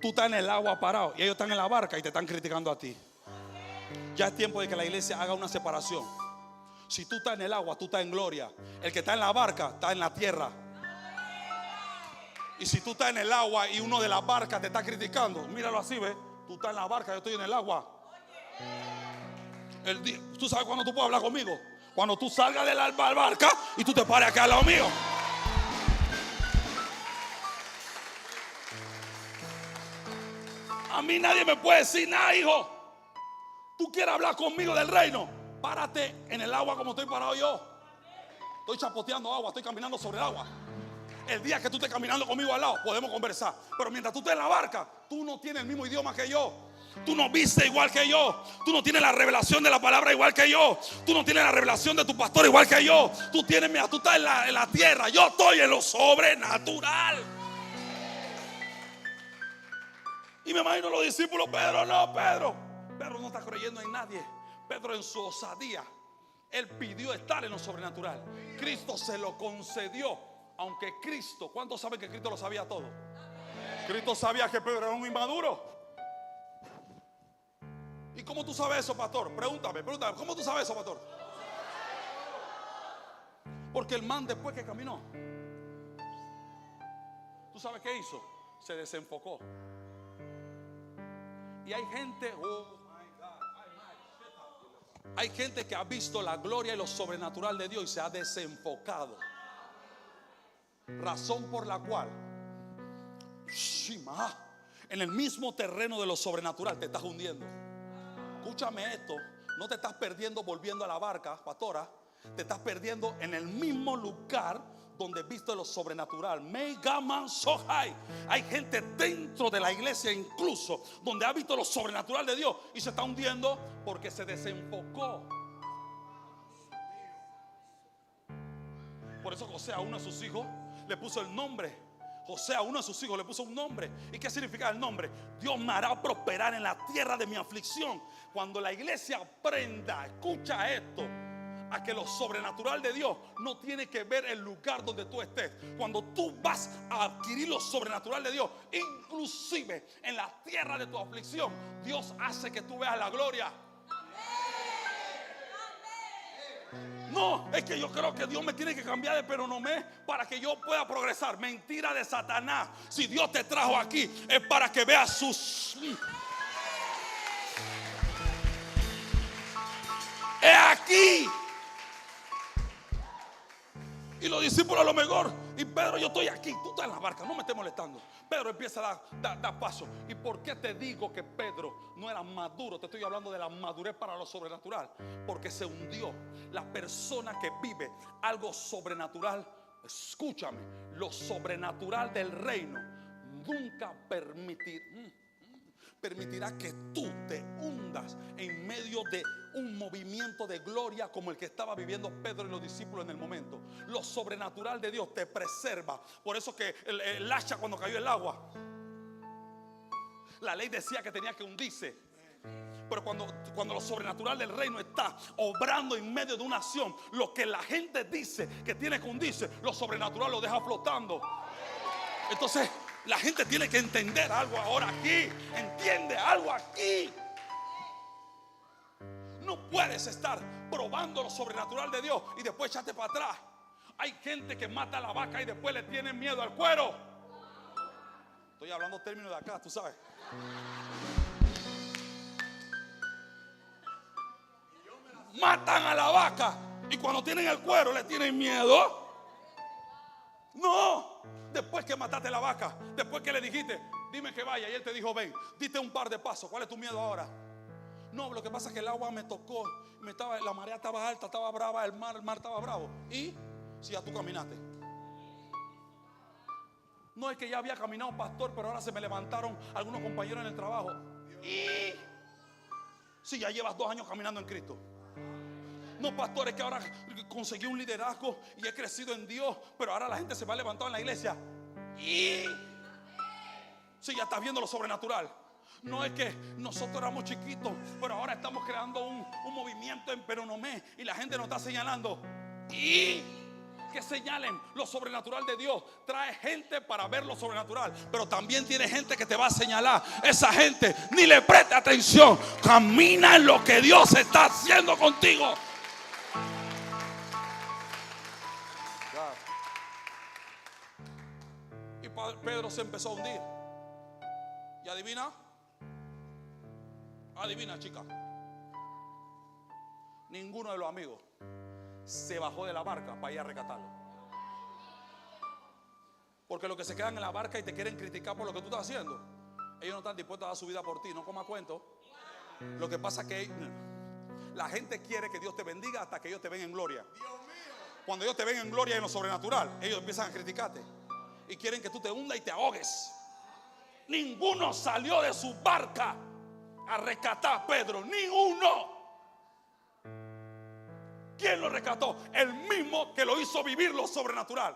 Tú estás en el agua parado y ellos están en la barca y te están criticando a ti. Ya es tiempo de que la iglesia haga una separación. Si tú estás en el agua, tú estás en gloria. El que está en la barca está en la tierra. Y si tú estás en el agua y uno de las barcas te está criticando, míralo así, ¿ves? Tú estás en la barca, yo estoy en el agua. ¿Tú sabes cuándo tú puedes hablar conmigo? Cuando tú salgas de la barca y tú te pares acá al lado mío. A mí nadie me puede decir nada, hijo. Tú quieres hablar conmigo del reino, párate en el agua como estoy parado yo. Estoy chapoteando agua, estoy caminando sobre el agua. El día que tú estés caminando conmigo al lado, podemos conversar. Pero mientras tú estés en la barca, tú no tienes el mismo idioma que yo. Tú no viste igual que yo. Tú no tienes la revelación de la palabra igual que yo. Tú no tienes la revelación de tu pastor igual que yo. Tú estás en la tierra. Yo estoy en lo sobrenatural. Y me imagino los discípulos. Pedro no está creyendo en nadie. Pedro, en su osadía, él pidió estar en lo sobrenatural. Cristo se lo concedió. Aunque Cristo, ¿cuántos saben que Cristo lo sabía todo? Cristo sabía que Pedro era un inmaduro. ¿Y cómo tú sabes eso, pastor? Pregúntame, ¿cómo tú sabes eso, pastor? Porque el man, después que caminó, ¿tú sabes qué hizo? Se desenfocó. Y hay gente, hay gente que ha visto la gloria y lo sobrenatural de Dios y se ha desenfocado. Razón por la cual en el mismo terreno de lo sobrenatural te estás hundiendo. Escúchame esto, no te estás perdiendo volviendo a la barca, pastora. Te estás perdiendo en el mismo lugar donde viste lo sobrenatural. Hay gente dentro de la iglesia incluso donde ha visto lo sobrenatural de Dios y se está hundiendo porque se desenfocó. Por eso José a uno de sus hijos le puso el nombre. José a uno de sus hijos le puso un nombre. ¿Y qué significa el nombre? Dios me hará prosperar en la tierra de mi aflicción. Cuando la iglesia aprenda, escucha esto, a que lo sobrenatural de Dios no tiene que ver el lugar donde tú estés. Cuando tú vas a adquirir lo sobrenatural de Dios, inclusive en la tierra de tu aflicción, Dios hace que tú veas la gloria. No, es que yo creo que Dios me tiene que cambiar de peronomé para que yo pueda progresar. Mentira de Satanás. Si Dios te trajo aquí es para que veas sus... Es aquí. Y los discípulos a lo mejor, y Pedro, yo estoy aquí, tú estás en la barca, no me estés molestando. Pedro empieza a dar paso. ¿Y por qué te digo que Pedro no era maduro? Te estoy hablando de la madurez para lo sobrenatural. Porque se hundió. La persona que vive algo sobrenatural, escúchame, lo sobrenatural del reino nunca permitirá que tú te hundas en medio de un movimiento de gloria como el que estaba viviendo Pedro y los discípulos en el momento. Lo sobrenatural de Dios te preserva. Por eso que el hacha, cuando cayó el agua, la ley decía que tenía que hundirse. Pero cuando lo sobrenatural del reino está obrando en medio de una acción, lo que la gente dice que tiene que hundirse, lo sobrenatural lo deja flotando. Entonces la gente tiene que entender algo ahora aquí. Entiende algo aquí. No puedes estar probando lo sobrenatural de Dios y después echarte para atrás. Hay gente que mata a la vaca y después le tienen miedo al cuero. Estoy hablando términos de acá, tú sabes. Matan a la vaca y cuando tienen el cuero le tienen miedo. No, después que mataste la vaca, después que le dijiste, dime que vaya, y él te dijo ven, diste un par de pasos. ¿Cuál es tu miedo ahora? No, lo que pasa es que el agua me tocó, la marea estaba alta, estaba brava, el mar estaba bravo. Y si ya tú caminaste. No es que ya había caminado, pastor, pero ahora se me levantaron algunos compañeros en el trabajo. Y si ya llevas 2 años caminando en Cristo. No, pastor, es que ahora conseguí un liderazgo y he crecido en Dios, pero ahora la gente se me ha levantado en la iglesia. Y si ya estás viendo lo sobrenatural. No es que nosotros éramos chiquitos, pero ahora estamos creando un movimiento en Peronomé y la gente nos está señalando. Y que señalen lo sobrenatural de Dios. Trae gente para ver lo sobrenatural, pero también tiene gente que te va a señalar. Esa gente ni le preste atención. Camina en lo que Dios está haciendo contigo. Y Pedro se empezó a hundir. ¿Y adivina? Adivina, chica. Ninguno de los amigos se bajó de la barca para ir a rescatarlo. Porque los que se quedan en la barca y te quieren criticar por lo que tú estás haciendo, ellos no están dispuestos a dar su vida por ti. No coma cuento. Lo que pasa es que la gente quiere que Dios te bendiga hasta que ellos te ven en gloria. Cuando ellos te ven en gloria en lo sobrenatural, ellos empiezan a criticarte y quieren que tú te hundas y te ahogues. Ninguno salió de su barca a rescatar a Pedro. Ninguno. ¿Quién lo rescató? El mismo que lo hizo vivir lo sobrenatural.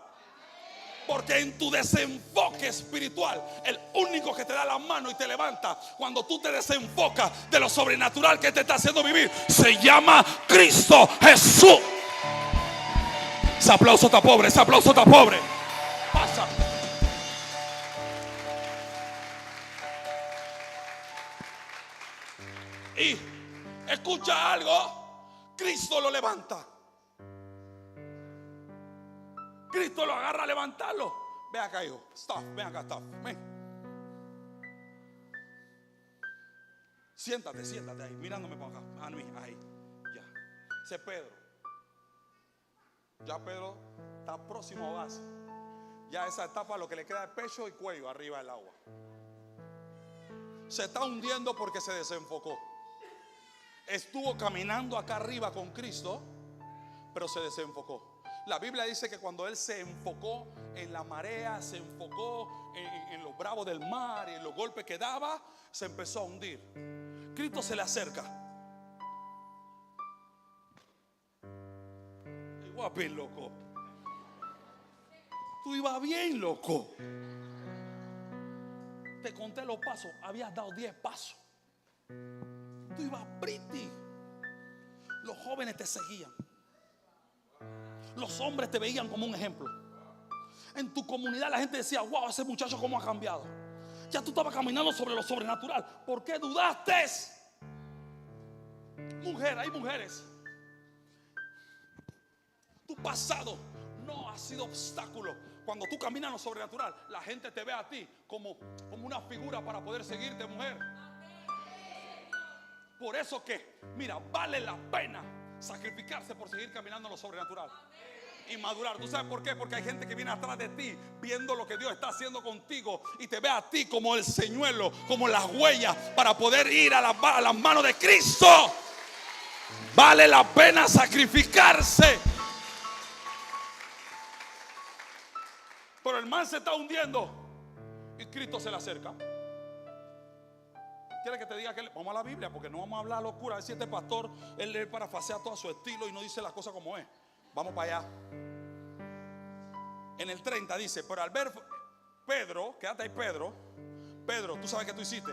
Porque en tu desenfoque espiritual, el único que te da la mano y te levanta cuando tú te desenfocas de lo sobrenatural que te está haciendo vivir, se llama Cristo Jesús. Ese aplauso está pobre, ese aplauso está pobre. Pasa. Y escucha algo, Cristo lo levanta. Cristo lo agarra a levantarlo. Ven acá, hijo. Stop, ven acá, stop. Ven. Siéntate ahí, mirándome para acá. A mí, ahí. Ya. Ese es Pedro. Ya Pedro está próximo a ahogarse. Ya esa etapa lo que le queda es pecho y cuello arriba del agua. Se está hundiendo porque se desenfocó. Estuvo caminando acá arriba con Cristo, pero se desenfocó. La Biblia dice que cuando él se enfocó en la marea, se enfocó en los bravos del mar y en los golpes que daba, se empezó a hundir. Cristo se le acerca. Ibas bien, loco. Tú ibas bien, loco. Te conté los pasos. Habías dado 10 pasos. Tú ibas pretty. Los jóvenes te seguían. Los hombres te veían como un ejemplo. En tu comunidad la gente decía: wow, ese muchacho cómo ha cambiado. Ya tú estabas caminando sobre lo sobrenatural. ¿Por qué dudaste? Mujer, hay mujeres. Tu pasado no ha sido obstáculo. Cuando tú caminas en lo sobrenatural, la gente te ve a ti como una figura para poder seguirte, mujer. Por eso que, mira, vale la pena sacrificarse por seguir caminando en lo sobrenatural y madurar. ¿Tú sabes por qué? Porque hay gente que viene atrás de ti viendo lo que Dios está haciendo contigo y te ve a ti como el señuelo, como las huellas para poder ir a las manos de Cristo. Vale la pena sacrificarse. Pero el man se está hundiendo y Cristo se le acerca. ¿Quiere que te diga que vamos a la Biblia? Porque no vamos a hablar locura. A ver si este pastor, él parafrasea todo a su estilo y no dice las cosas como es. Vamos para allá. En el 30 dice: pero al ver Pedro, quédate ahí, Pedro, ¿tú sabes qué tú hiciste?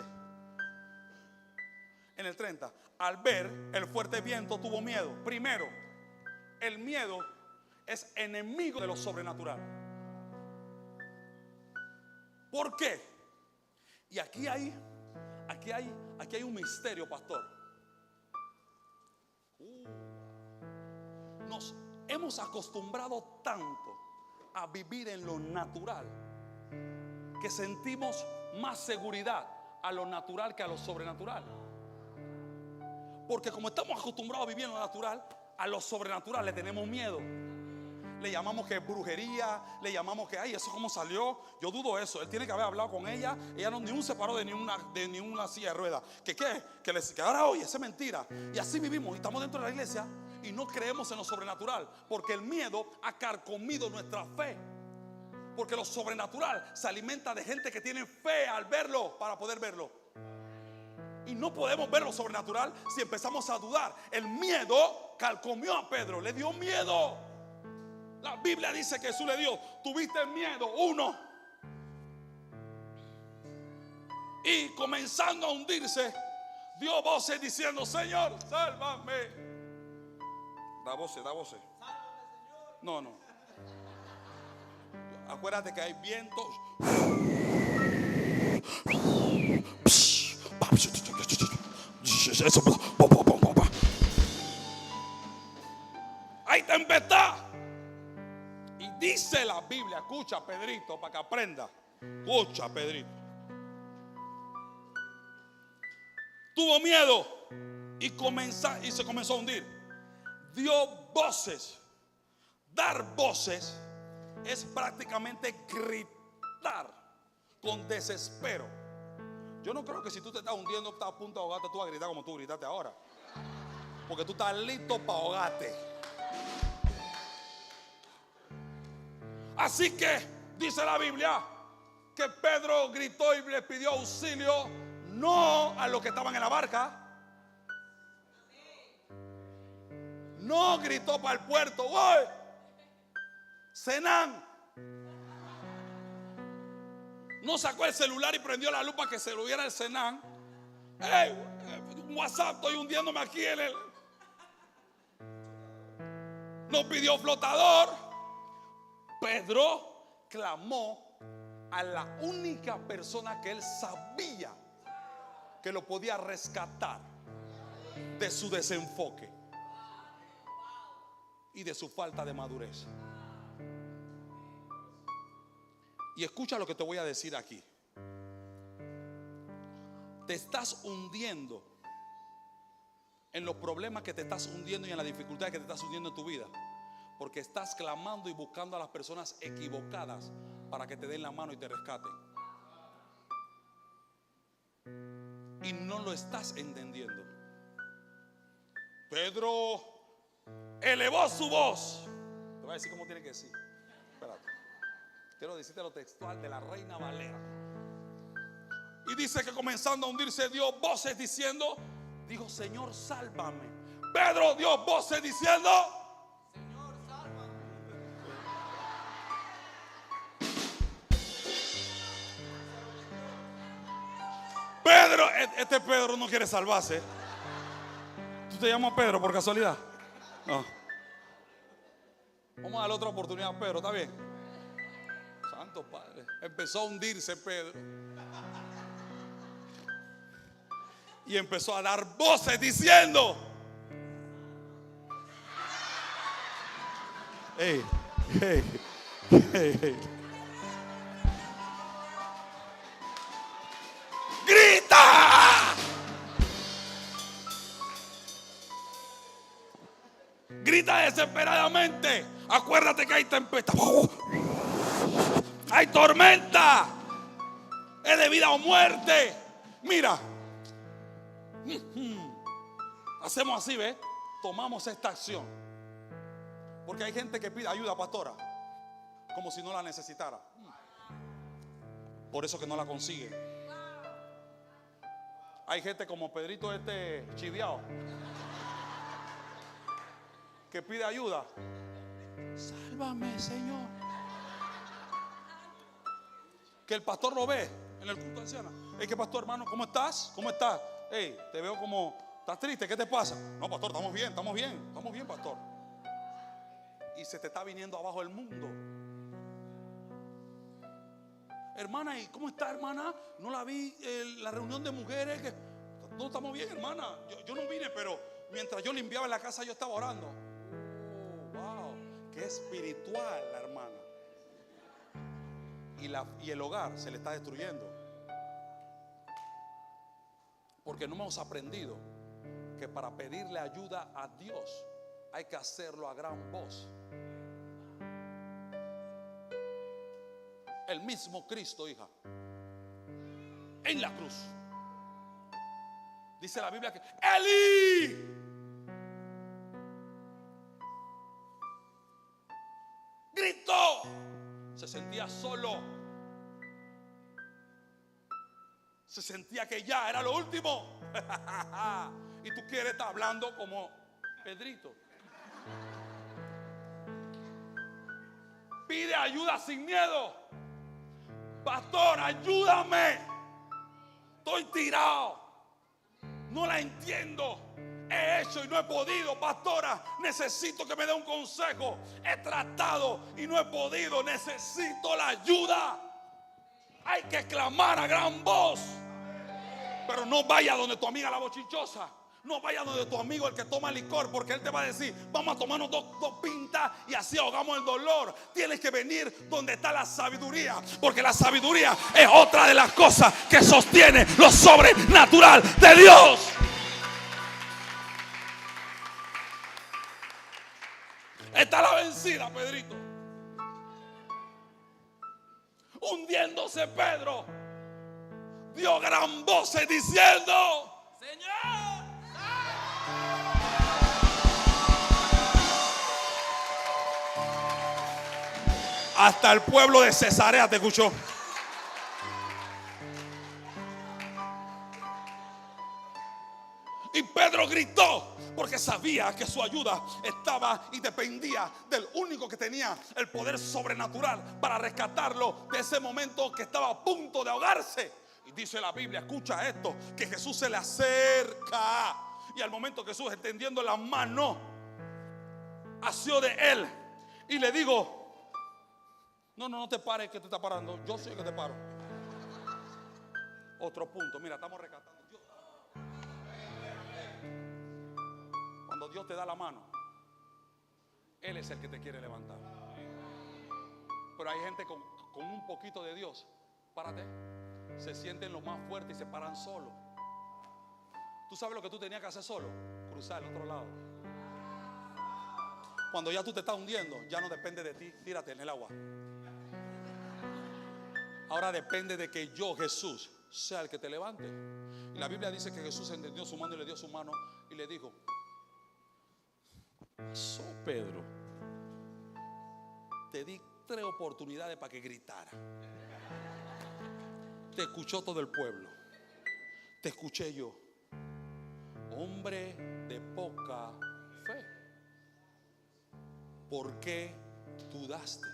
En el 30, al ver el fuerte viento tuvo miedo. Primero, el miedo es enemigo de lo sobrenatural. ¿Por qué? Y aquí hay un misterio, pastor. Nos hemos acostumbrado tanto a vivir en lo natural que sentimos más seguridad a lo natural que a lo sobrenatural. Porque como estamos acostumbrados a vivir en lo natural, a lo sobrenatural le tenemos miedo. Le llamamos que es brujería, le llamamos que, ay, eso cómo salió. Yo dudo eso. Él tiene que haber hablado con ella. Ella no ni un se paró de ni una silla de ruedas. Que ahora oye, esa es mentira. Y así vivimos y estamos dentro de la iglesia y no creemos en lo sobrenatural, porque el miedo ha carcomido nuestra fe. Porque lo sobrenatural se alimenta de gente que tiene fe al verlo para poder verlo. Y no podemos ver lo sobrenatural si empezamos a dudar. El miedo carcomió a Pedro, le dio miedo. La Biblia dice que Jesús le dio: tuviste miedo, uno. Y comenzando a hundirse, dio voces diciendo: Señor, sálvame. Da voces. No. Acuérdate que hay vientos. Hay tempestad. Y dice la Biblia, escucha, Pedrito, para que aprenda. Escucha, Pedrito. Tuvo miedo y se comenzó a hundir. Dio voces Dar voces es prácticamente gritar con desespero. Yo no creo que si tú te estás hundiendo, estás a punto de ahogarte, tú vas a gritar como tú gritaste ahora, porque tú estás listo para ahogarte. Así que dice la Biblia que Pedro gritó y le pidió auxilio, no a los que estaban en la barca. No gritó para el puerto, ¡voy! Cenán. No sacó el celular y prendió la luz para que se lo viera el Cenán. ¡Hey! WhatsApp, estoy hundiéndome aquí en el. No pidió flotador. Pedro clamó a la única persona que él sabía que lo podía rescatar de su desenfoque y de su falta de madurez. Y escucha lo que te voy a decir aquí. Te estás hundiendo en los problemas que te estás hundiendo y en las dificultades que te estás hundiendo en tu vida, porque estás clamando y buscando a las personas equivocadas para que te den la mano y te rescaten. Y no lo estás entendiendo. Pedro elevó su voz. Te voy a decir cómo tiene que decir. Espérate. Quiero decirte lo textual de la Reina Valera. Y dice que comenzando a hundirse dio voces diciendo, dijo: Señor, sálvame. Pedro dio voces diciendo: Señor, sálvame. Pedro, este Pedro no quiere salvarse. ¿Tú te llamas Pedro por casualidad? No. Vamos a darle otra oportunidad a Pedro, ¿está bien? Santo Padre. Empezó a hundirse Pedro y empezó a dar voces diciendo: hey, hey, hey, hey. ¡Grita! Grita desesperadamente. Acuérdate que hay tempestad, hay tormenta, es de vida o muerte. Mira, hacemos así, ¿ves? Tomamos esta acción, porque hay gente que pide ayuda, pastora, como si no la necesitara. Por eso que no la consigue. Hay gente como Pedrito chiviao, que pide ayuda. Sálvame, Señor. Que el pastor lo ve en el culto de anciana. Hey, ¿qué pastor, hermano? ¿Cómo estás? ¿Cómo estás? Hey, te veo como, ¿estás triste? ¿Qué te pasa? No, pastor, estamos bien, pastor. Y se te está viniendo abajo el mundo. Hermana, ¿y cómo está, hermana? No la vi en la reunión de mujeres. No, estamos bien, hermana. Yo no vine, pero mientras yo limpiaba en la casa, yo estaba orando. Qué espiritual la hermana. Y el hogar se le está destruyendo, porque no hemos aprendido que para pedirle ayuda a Dios hay que hacerlo a gran voz. El mismo Cristo, hija, en la cruz, dice la Biblia que Eli, gritó. Se sentía solo. Se sentía que ya era lo último. Y tú quieres estar hablando como Pedrito. Pide ayuda sin miedo. Pastor, ayúdame. Estoy tirado. No la entiendo. He hecho y no he podido. Pastora, necesito que me dé un consejo. He tratado y no he podido. Necesito la ayuda. Hay que clamar a gran voz. Pero no vaya donde tu amiga la bochinchosa. No vaya donde tu amigo el que toma licor, porque él te va a decir: vamos a tomarnos dos pintas y así ahogamos el dolor. Tienes que venir donde está la sabiduría, porque la sabiduría es otra de las cosas que sostiene lo sobrenatural de Dios. Está la bendecir a Pedrito. Hundiéndose Pedro, dio gran voz diciendo: Señor, hasta el pueblo de Cesarea te escuchó. Y Pedro gritó porque sabía que su ayuda estaba y dependía del único que tenía el poder sobrenatural para rescatarlo de ese momento que estaba a punto de ahogarse. Y dice la Biblia, escucha esto, que Jesús se le acerca y al momento Jesús extendiendo la mano asió de él y le digo: no te pares, que te está parando, yo soy el que te paro. Otro punto, mira, estamos rescatando. Cuando Dios te da la mano, Él es el que te quiere levantar. Pero hay gente con un poquito de Dios, párate, se sienten los más fuertes y se paran solos. ¿Tú sabes lo que tú tenías que hacer solo? Cruzar al otro lado. Cuando ya tú te estás hundiendo, ya no depende de ti, tírate en el agua. Ahora depende de que yo, Jesús, sea el que te levante. Y la Biblia dice que Jesús extendió su mano y le dio su mano y le dijo: pasó, Pedro, te di 3 oportunidades para que gritara. Te escuchó todo el pueblo, te escuché yo. Hombre de poca fe, ¿por qué dudaste?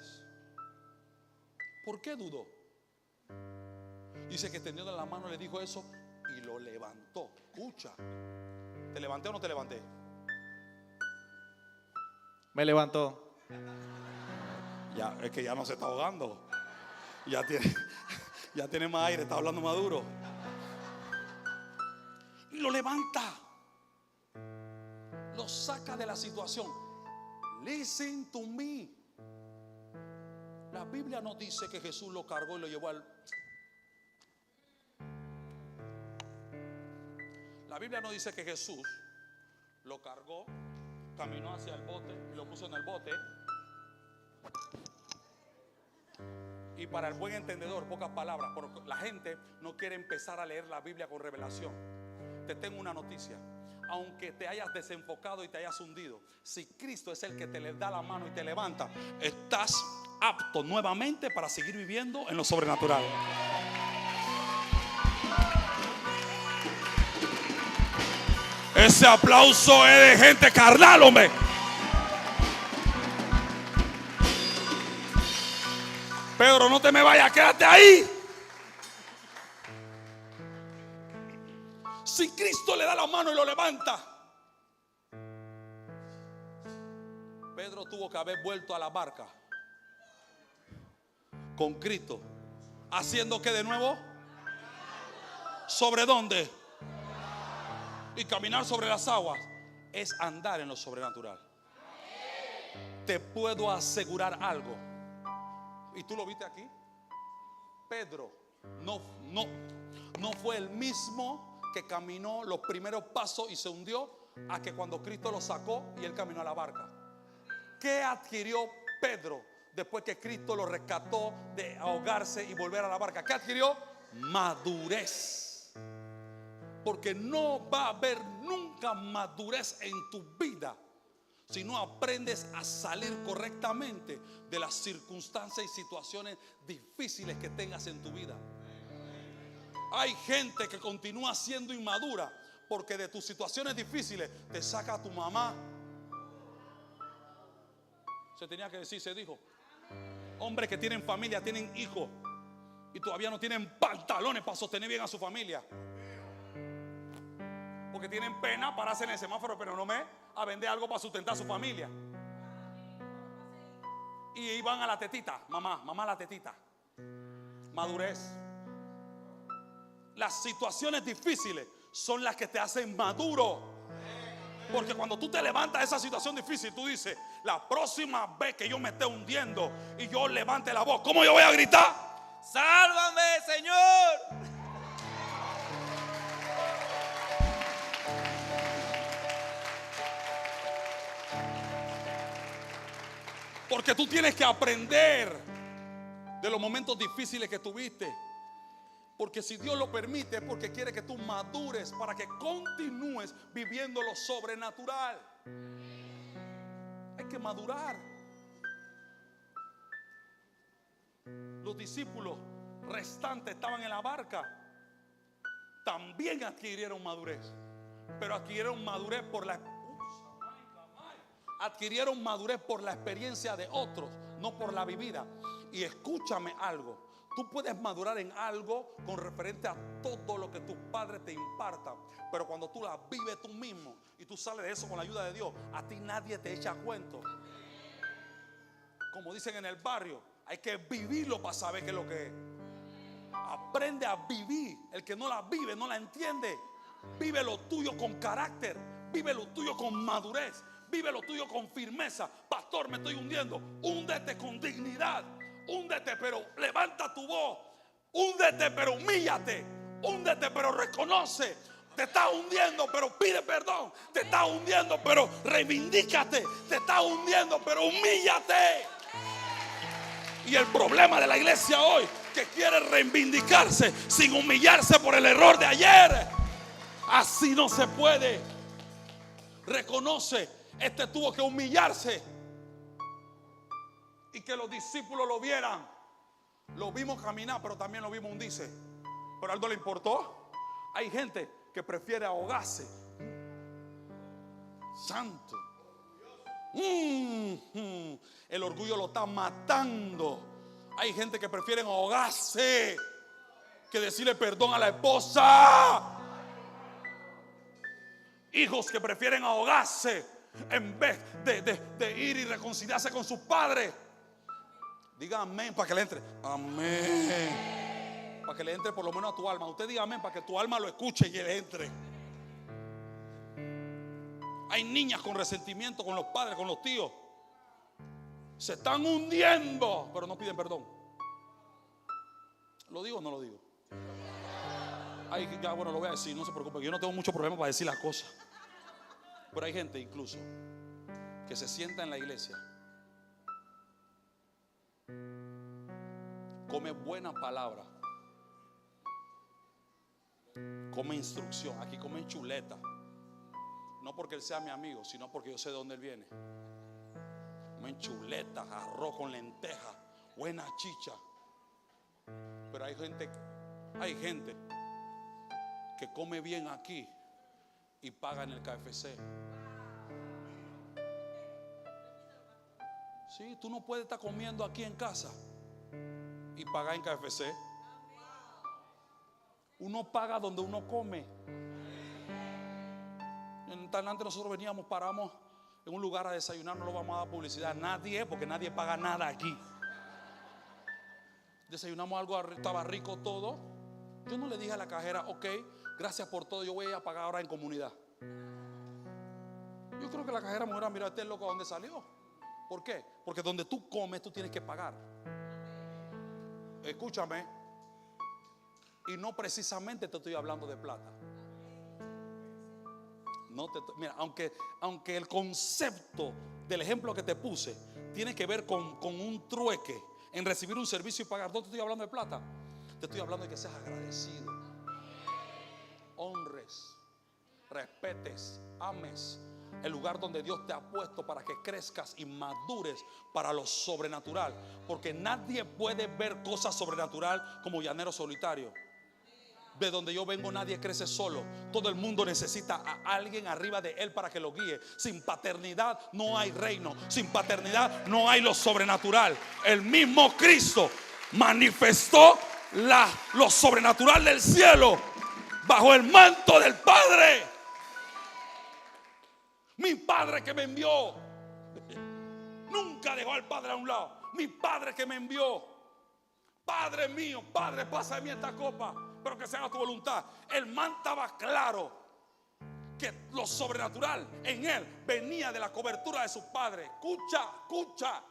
¿Por qué dudó? Dice que extendiendo la mano le dijo eso y lo levantó. Escucha, ¿te levanté o no te levanté? Me levantó. Ya, es que ya no se está ahogando. Ya tiene más aire, está hablando más duro. Y lo levanta. Lo saca de la situación. Listen to me. La Biblia no dice que Jesús lo cargó y lo llevó al... La Biblia no dice que Jesús lo cargó, caminó hacia el bote y lo puso en el bote. Y para el buen entendedor, pocas palabras, porque la gente no quiere empezar a leer la Biblia con revelación. Te tengo una noticia: aunque te hayas desenfocado y te hayas hundido, si Cristo es el que te le da la mano y te levanta, estás apto nuevamente para seguir viviendo en lo sobrenatural. Ese aplauso es de gente carnal, hombre. Pedro, no te me vayas, quédate ahí. Si Cristo le da la mano y lo levanta, Pedro tuvo que haber vuelto a la barca con Cristo, haciendo que de nuevo, ¿sobre dónde? Y caminar sobre las aguas es andar en lo sobrenatural. Te puedo asegurar algo, y tú lo viste aquí. Pedro no fue el mismo que caminó los primeros pasos y se hundió, a que cuando Cristo lo sacó y él caminó a la barca. ¿Qué adquirió Pedro después que Cristo lo rescató de ahogarse y volver a la barca? ¿Qué adquirió? Madurez. Porque no va a haber nunca madurez en tu vida si no aprendes a salir correctamente de las circunstancias y situaciones difíciles que tengas en tu vida. Hay gente que continúa siendo inmadura porque de tus situaciones difíciles te saca tu mamá. Se tenía que decir, se dijo. Hombres que tienen familia, tienen hijos y todavía no tienen pantalones para sostener bien a su familia, porque tienen pena pararse en el semáforo, pero no a vender algo para sustentar a su familia. Y iban a la tetita, mamá la tetita. Madurez. Las situaciones difíciles son las que te hacen maduro. Porque cuando tú te levantas de esa situación difícil, tú dices: la próxima vez que yo me esté hundiendo y yo levante la voz, ¿cómo yo voy a gritar? ¡Sálvame, Señor! Porque tú tienes que aprender de los momentos difíciles que tuviste. Porque si Dios lo permite es porque quiere que tú madures para que continúes viviendo lo sobrenatural. Hay que madurar. Los discípulos restantes estaban en la barca, también adquirieron madurez, pero adquirieron madurez por la experiencia de otros, no por la vivida. Y escúchame algo, tú puedes madurar en algo con referente a todo lo que tus padres te impartan, pero cuando tú la vives tú mismo y tú sales de eso con la ayuda de Dios, a ti nadie te echa cuento. Como dicen en el barrio, hay que vivirlo para saber qué es lo que es. Aprende a vivir. El que no la vive no la entiende. Vive lo tuyo con carácter, vive lo tuyo con madurez, vive lo tuyo con firmeza. Pastor, me estoy hundiendo. Húndete con dignidad. Húndete, pero levanta tu voz. Húndete, pero humíllate. Húndete, pero reconoce. Te estás hundiendo, pero pide perdón. Te estás hundiendo, pero reivindícate. Te estás hundiendo, pero humíllate. Y el problema de la iglesia hoy, que quiere reivindicarse sin humillarse por el error de ayer. Así no se puede. Reconoce, este tuvo que humillarse. Y que los discípulos lo vieran. Lo vimos caminar, pero también lo vimos hundirse. Pero a él no le importó. Hay gente que prefiere ahogarse. Santo. El orgullo lo está matando. Hay gente que prefiere ahogarse que decirle perdón a la esposa. Hijos que prefieren ahogarse en vez de ir y reconciliarse con sus padres. Diga amén para que le entre. Amén. Para que le entre por lo menos a tu alma. Usted diga amén para que tu alma lo escuche y le entre. Hay niñas con resentimiento con los padres, con los tíos. Se están hundiendo, pero no piden perdón. ¿Lo digo o no lo digo? Ay, ya, bueno, lo voy a decir, no se preocupe. Yo no tengo mucho problema para decir las cosas. Pero hay gente incluso que se sienta en la iglesia, come buena palabra, come instrucción. Aquí comen chuleta. No porque él sea mi amigo, sino porque yo sé de dónde él viene. Comen chuletas, arroz con lentejas, buena chicha. Pero hay gente que come bien aquí y paga en el KFC. Sí, tú no puedes estar comiendo aquí en casa y pagar en KFC. Uno paga donde uno come. En Talante nosotros veníamos, paramos en un lugar a desayunar. No lo vamos a dar publicidad a nadie, porque nadie paga nada aquí. Desayunamos algo, estaba rico todo. Yo no le dije a la cajera, ok, gracias por todo, yo voy a pagar ahora en comunidad. Yo creo que la cajera me hubiera mirado, este loco, ¿a dónde salió? ¿Por qué? Porque donde tú comes tú tienes que pagar. Escúchame. Y no precisamente te estoy hablando de plata. Mira, aunque el concepto del ejemplo que te puse tiene que ver con un trueque en recibir un servicio y pagar, no te estoy hablando de plata. Te estoy hablando de que seas agradecido, honres, respetes, ames el lugar donde Dios te ha puesto para que crezcas y madures para lo sobrenatural. Porque nadie puede ver cosas sobrenatural como llanero solitario. De donde yo vengo nadie crece solo. Todo el mundo necesita a alguien arriba de él para que lo guíe. Sin paternidad no hay reino. Sin paternidad no hay lo sobrenatural. El mismo Cristo manifestó lo sobrenatural del cielo bajo el manto del Padre. Mi Padre que me envió. Nunca dejó al Padre a un lado. Mi Padre que me envió. Padre mío, Padre, pasa de mí esta copa, pero que se haga tu voluntad. El man estaba claro que lo sobrenatural en él venía de la cobertura de su padre. Escucha.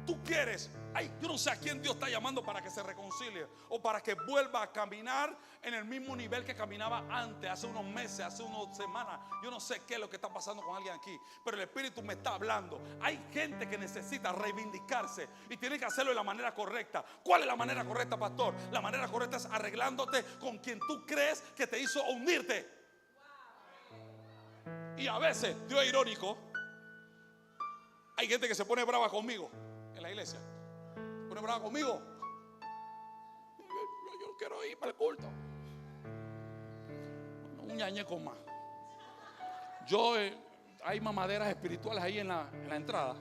Tú quieres Ay, yo no sé a quién Dios está llamando para que se reconcilie o para que vuelva a caminar en el mismo nivel que caminaba antes, hace unos meses, hace unas semanas. Yo no sé qué es lo que está pasando con alguien aquí, pero el Espíritu me está hablando. Hay gente que necesita reivindicarse y tiene que hacerlo de la manera correcta. ¿Cuál es la manera correcta, pastor? La manera correcta es arreglándote con quien tú crees que te hizo hundirte. Y a veces, Dios es irónico, hay gente que se pone brava conmigo en la iglesia. Se pone brava conmigo. Yo no quiero ir para el culto. Un ñañeco más. Hay mamaderas espirituales ahí en la entrada.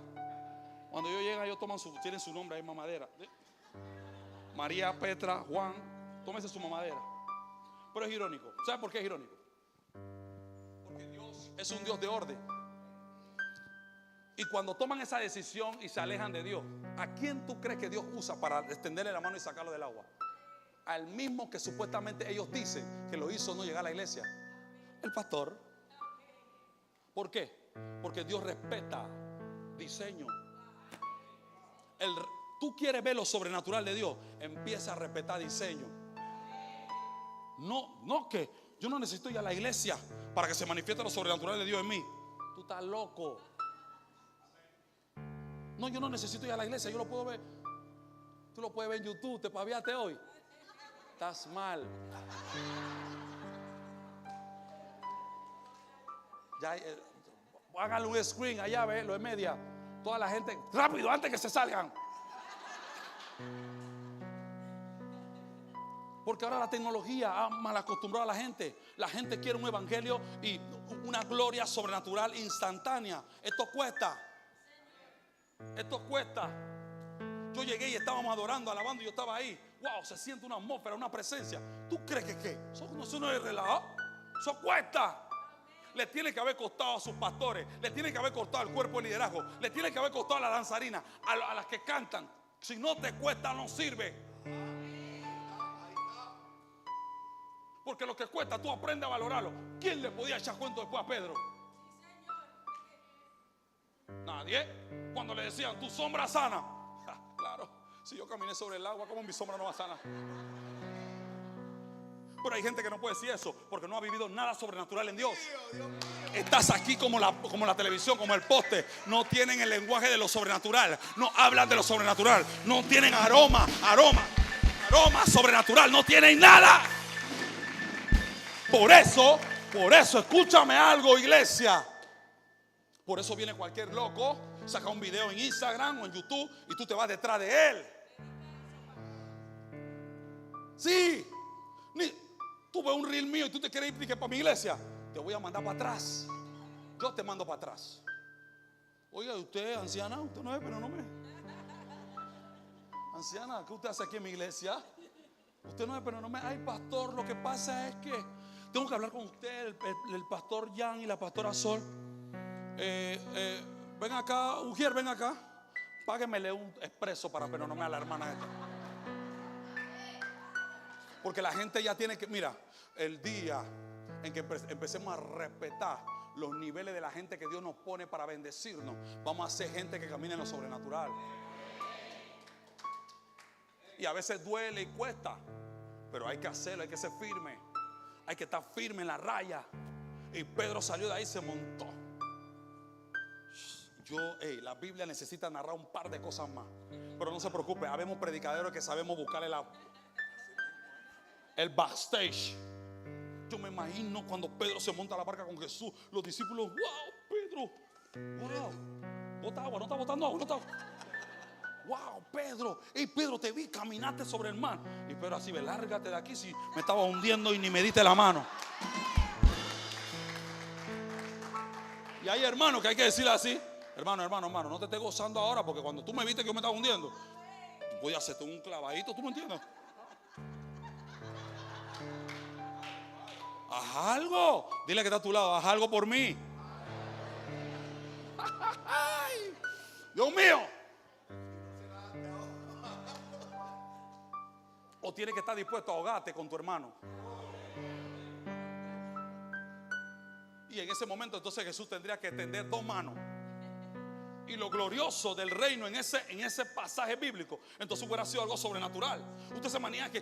Cuando yo llego, ellos tienen su nombre ahí, mamadera. María, Petra, Juan, tómese su mamadera. Pero es irónico. ¿Saben por qué es irónico? Porque Dios es un Dios de orden. Y cuando toman esa decisión y se alejan de Dios, ¿a quién tú crees que Dios usa para extenderle la mano y sacarlo del agua? Al mismo que supuestamente ellos dicen que lo hizo no llegar a la iglesia, el pastor. ¿Por qué? Porque Dios respeta diseño. Tú quieres ver lo sobrenatural de Dios, empieza a respetar diseño. No que yo no necesito ir a la iglesia para que se manifieste lo sobrenatural de Dios en mí. Tú estás loco. No, yo no necesito ir a la iglesia, yo lo puedo ver. Tú lo puedes ver en YouTube, te paviaste hoy. Estás mal. Ya, háganle un screen allá, ve, lo de media. Toda la gente, rápido, antes que se salgan. Porque ahora la tecnología ha mal acostumbrado a la gente. La gente quiere un evangelio y una gloria sobrenatural instantánea. Esto cuesta. Esto cuesta. Yo llegué y estábamos adorando, alabando, y yo estaba ahí. Wow, se siente una atmósfera, una presencia. ¿Tú crees que qué? Eso no es relajo. Eso cuesta. Le tiene que haber costado a sus pastores, le tiene que haber costado al cuerpo de liderazgo, le tiene que haber costado a la danzarina, a las que cantan. Si no te cuesta, no sirve. Porque lo que cuesta, tú aprendes a valorarlo. ¿Quién le podía echar cuento después a Pedro? Nadie. Cuando le decían, tu sombra sana. Claro, si yo caminé sobre el agua, ¿cómo mi sombra no va sana? Pero hay gente que no puede decir eso porque no ha vivido nada sobrenatural en Dios. Estás aquí como la televisión, como el poste. No tienen el lenguaje de lo sobrenatural. No hablan de lo sobrenatural. No tienen aroma sobrenatural. No tienen nada. Por eso, escúchame algo, iglesia. Por eso viene cualquier loco, saca un video en Instagram o en YouTube y tú te vas detrás de él. Sí. Tú ves un reel mío y tú te quieres ir para mi iglesia. Te voy a mandar para atrás. Yo te mando para atrás. Oiga, usted, anciana, usted no es, pero no me. Anciana, ¿qué usted hace aquí en mi iglesia? Usted no es, pero no me. Ay, pastor, lo que pasa es que tengo que hablar con usted, el pastor Jan y la pastora Sol. Ven acá, Ujier, ven acá. Páguemele un expreso para perdonarme a la hermana esta. Porque la gente ya tiene que, mira, el día en que empecemos a respetar los niveles de la gente que Dios nos pone para bendecirnos, vamos a ser gente que camina en lo sobrenatural. Y a veces duele y cuesta, pero hay que hacerlo, hay que ser firme. Hay que estar firme en la raya. Y Pedro salió de ahí y se montó. La Biblia necesita narrar un par de cosas más. Pero no se preocupe, habemos predicaderos que sabemos buscarle el backstage. Yo me imagino cuando Pedro se monta a la barca con Jesús, los discípulos, wow, Pedro, wow, bota agua, no está botando agua, no está. Wow, Pedro, hey Pedro, te vi, caminaste sobre el mar. Y Pedro así, ve, lárgate de aquí, si me estaba hundiendo y ni me diste la mano. Y hay hermanos que hay que decirle así, hermano, no te estés gozando ahora, porque cuando tú me viste que yo me estaba hundiendo, voy a hacerte un clavadito, ¿tú me entiendes? Haz algo. Dile que está a tu lado, haz algo por mí. Ay, Dios mío. O tienes que estar dispuesto a ahogarte con tu hermano. Y en ese momento entonces Jesús tendría que tender dos manos y lo glorioso del reino en ese pasaje bíblico, entonces hubiera sido algo sobrenatural. Usted se imagina que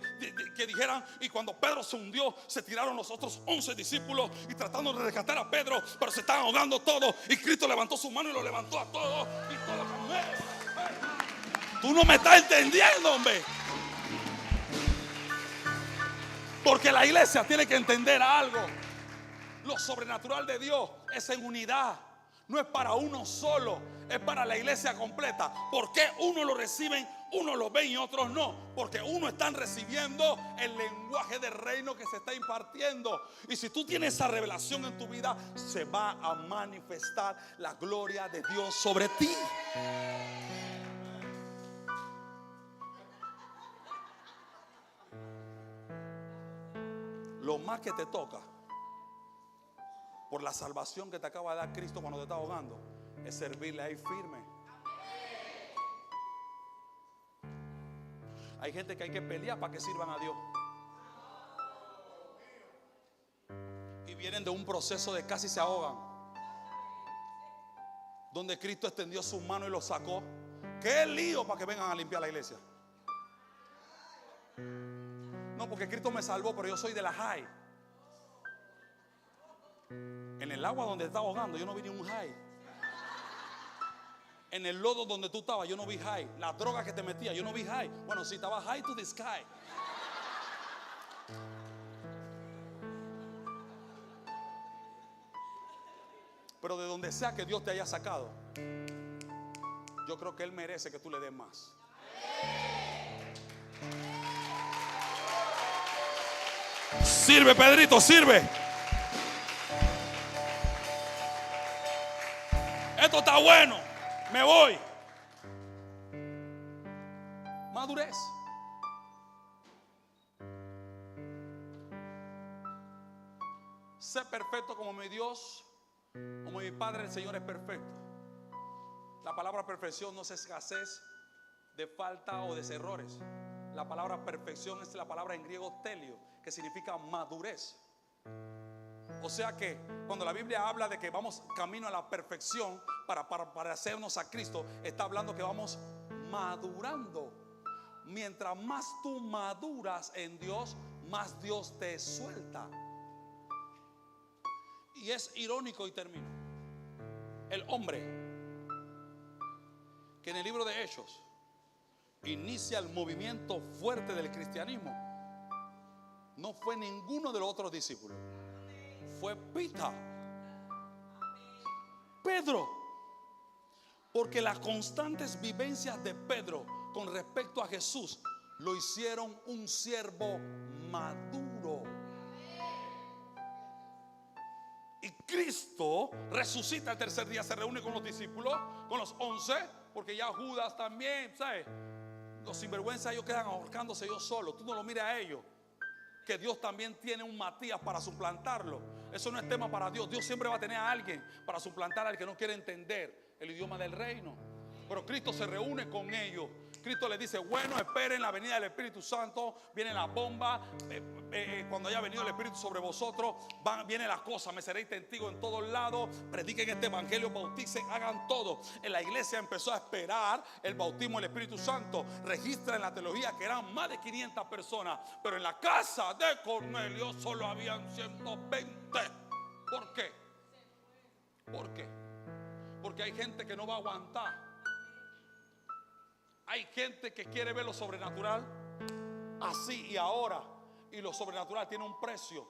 dijeran, y cuando Pedro se hundió, se tiraron los otros 11 discípulos y tratando de rescatar a Pedro, pero se estaban ahogando todos, y Cristo levantó su mano y lo levantó a todos, y todos. Tú no me estás entendiendo, hombre. Porque la iglesia tiene que entender algo. Lo sobrenatural de Dios es en unidad. No es para uno solo, es para la iglesia completa. ¿Por qué unos lo reciben, unos lo ven y otros no? Porque unos están recibiendo el lenguaje del reino que se está impartiendo. Y si tú tienes esa revelación en tu vida, se va a manifestar la gloria de Dios sobre ti. Lo más que te toca por la salvación que te acaba de dar Cristo cuando te está ahogando es servirle ahí firme. Hay gente que hay que pelear para que sirvan a Dios, y vienen de un proceso de casi se ahogan, donde Cristo extendió su mano y los sacó. ¿Qué lío para que vengan a limpiar la iglesia? No, porque Cristo me salvó, pero yo soy de la high. En el agua donde te estaba ahogando, yo no vi ni un high. En el lodo donde tú estabas, yo no vi high. La droga que te metía, yo no vi high. Bueno, si estaba high to the sky. Pero de donde sea que Dios te haya sacado, yo creo que Él merece que tú le des más. Sirve, Pedrito, sirve. Esto está bueno. Me voy. Madurez. Sé perfecto como mi Dios, como mi Padre el Señor es perfecto. La palabra perfección no es escasez de falta o de errores. La palabra perfección es la palabra en griego telio, que significa madurez. O sea que cuando la Biblia habla de que vamos camino a la perfección para hacernos a Cristo, está hablando que vamos madurando. Mientras más tú maduras en Dios, más Dios te suelta. Y es irónico, y termino. El hombre que en el libro de Hechos inicia el movimiento fuerte del cristianismo no fue ninguno de los otros discípulos, fue Pedro. Porque las constantes vivencias de Pedro con respecto a Jesús lo hicieron un siervo maduro. Y Cristo resucita el tercer día, se reúne con los discípulos, con los 11, porque ya Judas también, ¿sabes? Los sinvergüenzas, ellos quedan ahorcándose ellos solos. Tú no lo mires a ellos, que Dios también tiene un Matías para suplantarlo. Eso no es tema para Dios. Dios siempre va a tener a alguien para suplantar al que no quiere entender el idioma del reino. Pero Cristo se reúne con ellos. Cristo les dice: bueno, esperen la venida del Espíritu Santo. Viene la bomba. Cuando haya venido el Espíritu sobre vosotros, viene la cosa. Me seréis testigos en todos lados. Prediquen este evangelio, bauticen, hagan todo. En la iglesia empezó a esperar el bautismo del Espíritu Santo. Registra en la teología que eran más de 500 personas, pero en la casa de Cornelio solo habían 120. ¿Por qué? ¿Por qué? Porque hay gente que no va a aguantar. Hay gente que quiere ver lo sobrenatural así y ahora. Y lo sobrenatural tiene un precio: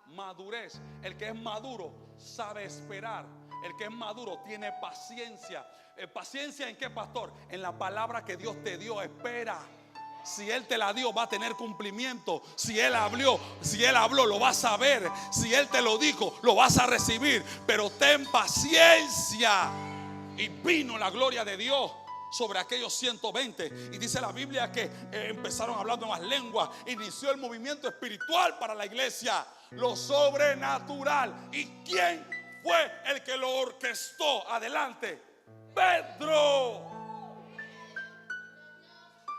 madurez. El que es maduro sabe esperar. El que es maduro tiene paciencia. ¿Paciencia en qué, pastor? En la palabra que Dios te dio. Espera. Si Él te la dio, va a tener cumplimiento. Si Él habló, lo vas a ver. Si Él te lo dijo, lo vas a recibir. Pero ten paciencia. Y vino la gloria de Dios sobre aquellos 120. Y dice la Biblia que empezaron hablando en más lenguas. Inició el movimiento espiritual para la iglesia, lo sobrenatural. ¿Y quién fue el que lo orquestó? Adelante, Pedro.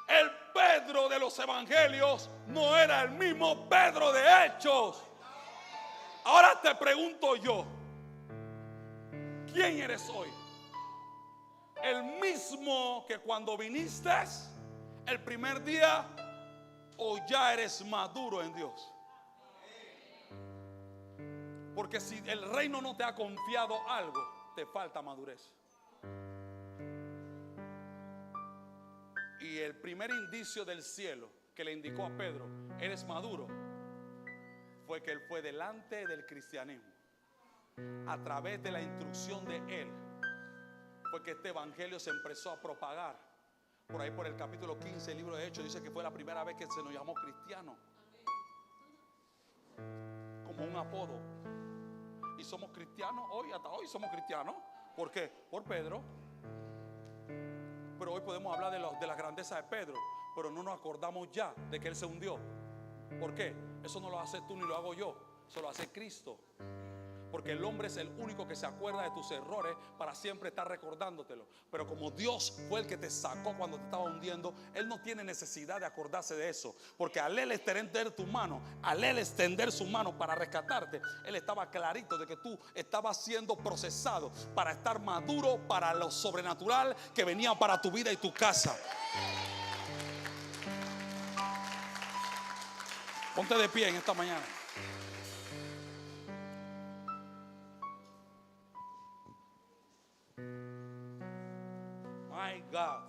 El Pedro de los evangelios no era el mismo Pedro de Hechos. Ahora te pregunto yo: ¿quién eres hoy? el mismo que cuando viniste el primer día, o ya eres maduro en Dios. Porque si el reino no te ha confiado algo, te falta madurez. Y el primer indicio del cielo que le indicó a Pedro, eres maduro, fue que él fue delante del cristianismo. A través de la instrucción de él, fue que este evangelio se empezó a propagar. Por ahí por el capítulo 15 del libro de Hechos dice que fue la primera vez que se nos llamó cristiano, como un apodo. Y somos cristianos hoy, hasta hoy somos cristianos. ¿Por qué? Por Pedro. Pero hoy podemos hablar de la grandeza de Pedro, pero no nos acordamos ya de que él se hundió. ¿Por qué? Eso no lo haces tú ni lo hago yo, eso lo hace Cristo. Porque el hombre es el único que se acuerda de tus errores para siempre estar recordándotelo. Pero como Dios fue el que te sacó cuando te estaba hundiendo, Él no tiene necesidad de acordarse de eso. Porque al Él extender tu mano, al Él extender su mano para rescatarte, Él estaba clarito de que tú estabas siendo procesado para estar maduro para lo sobrenatural que venía para tu vida y tu casa. Ponte de pie en esta mañana. My God.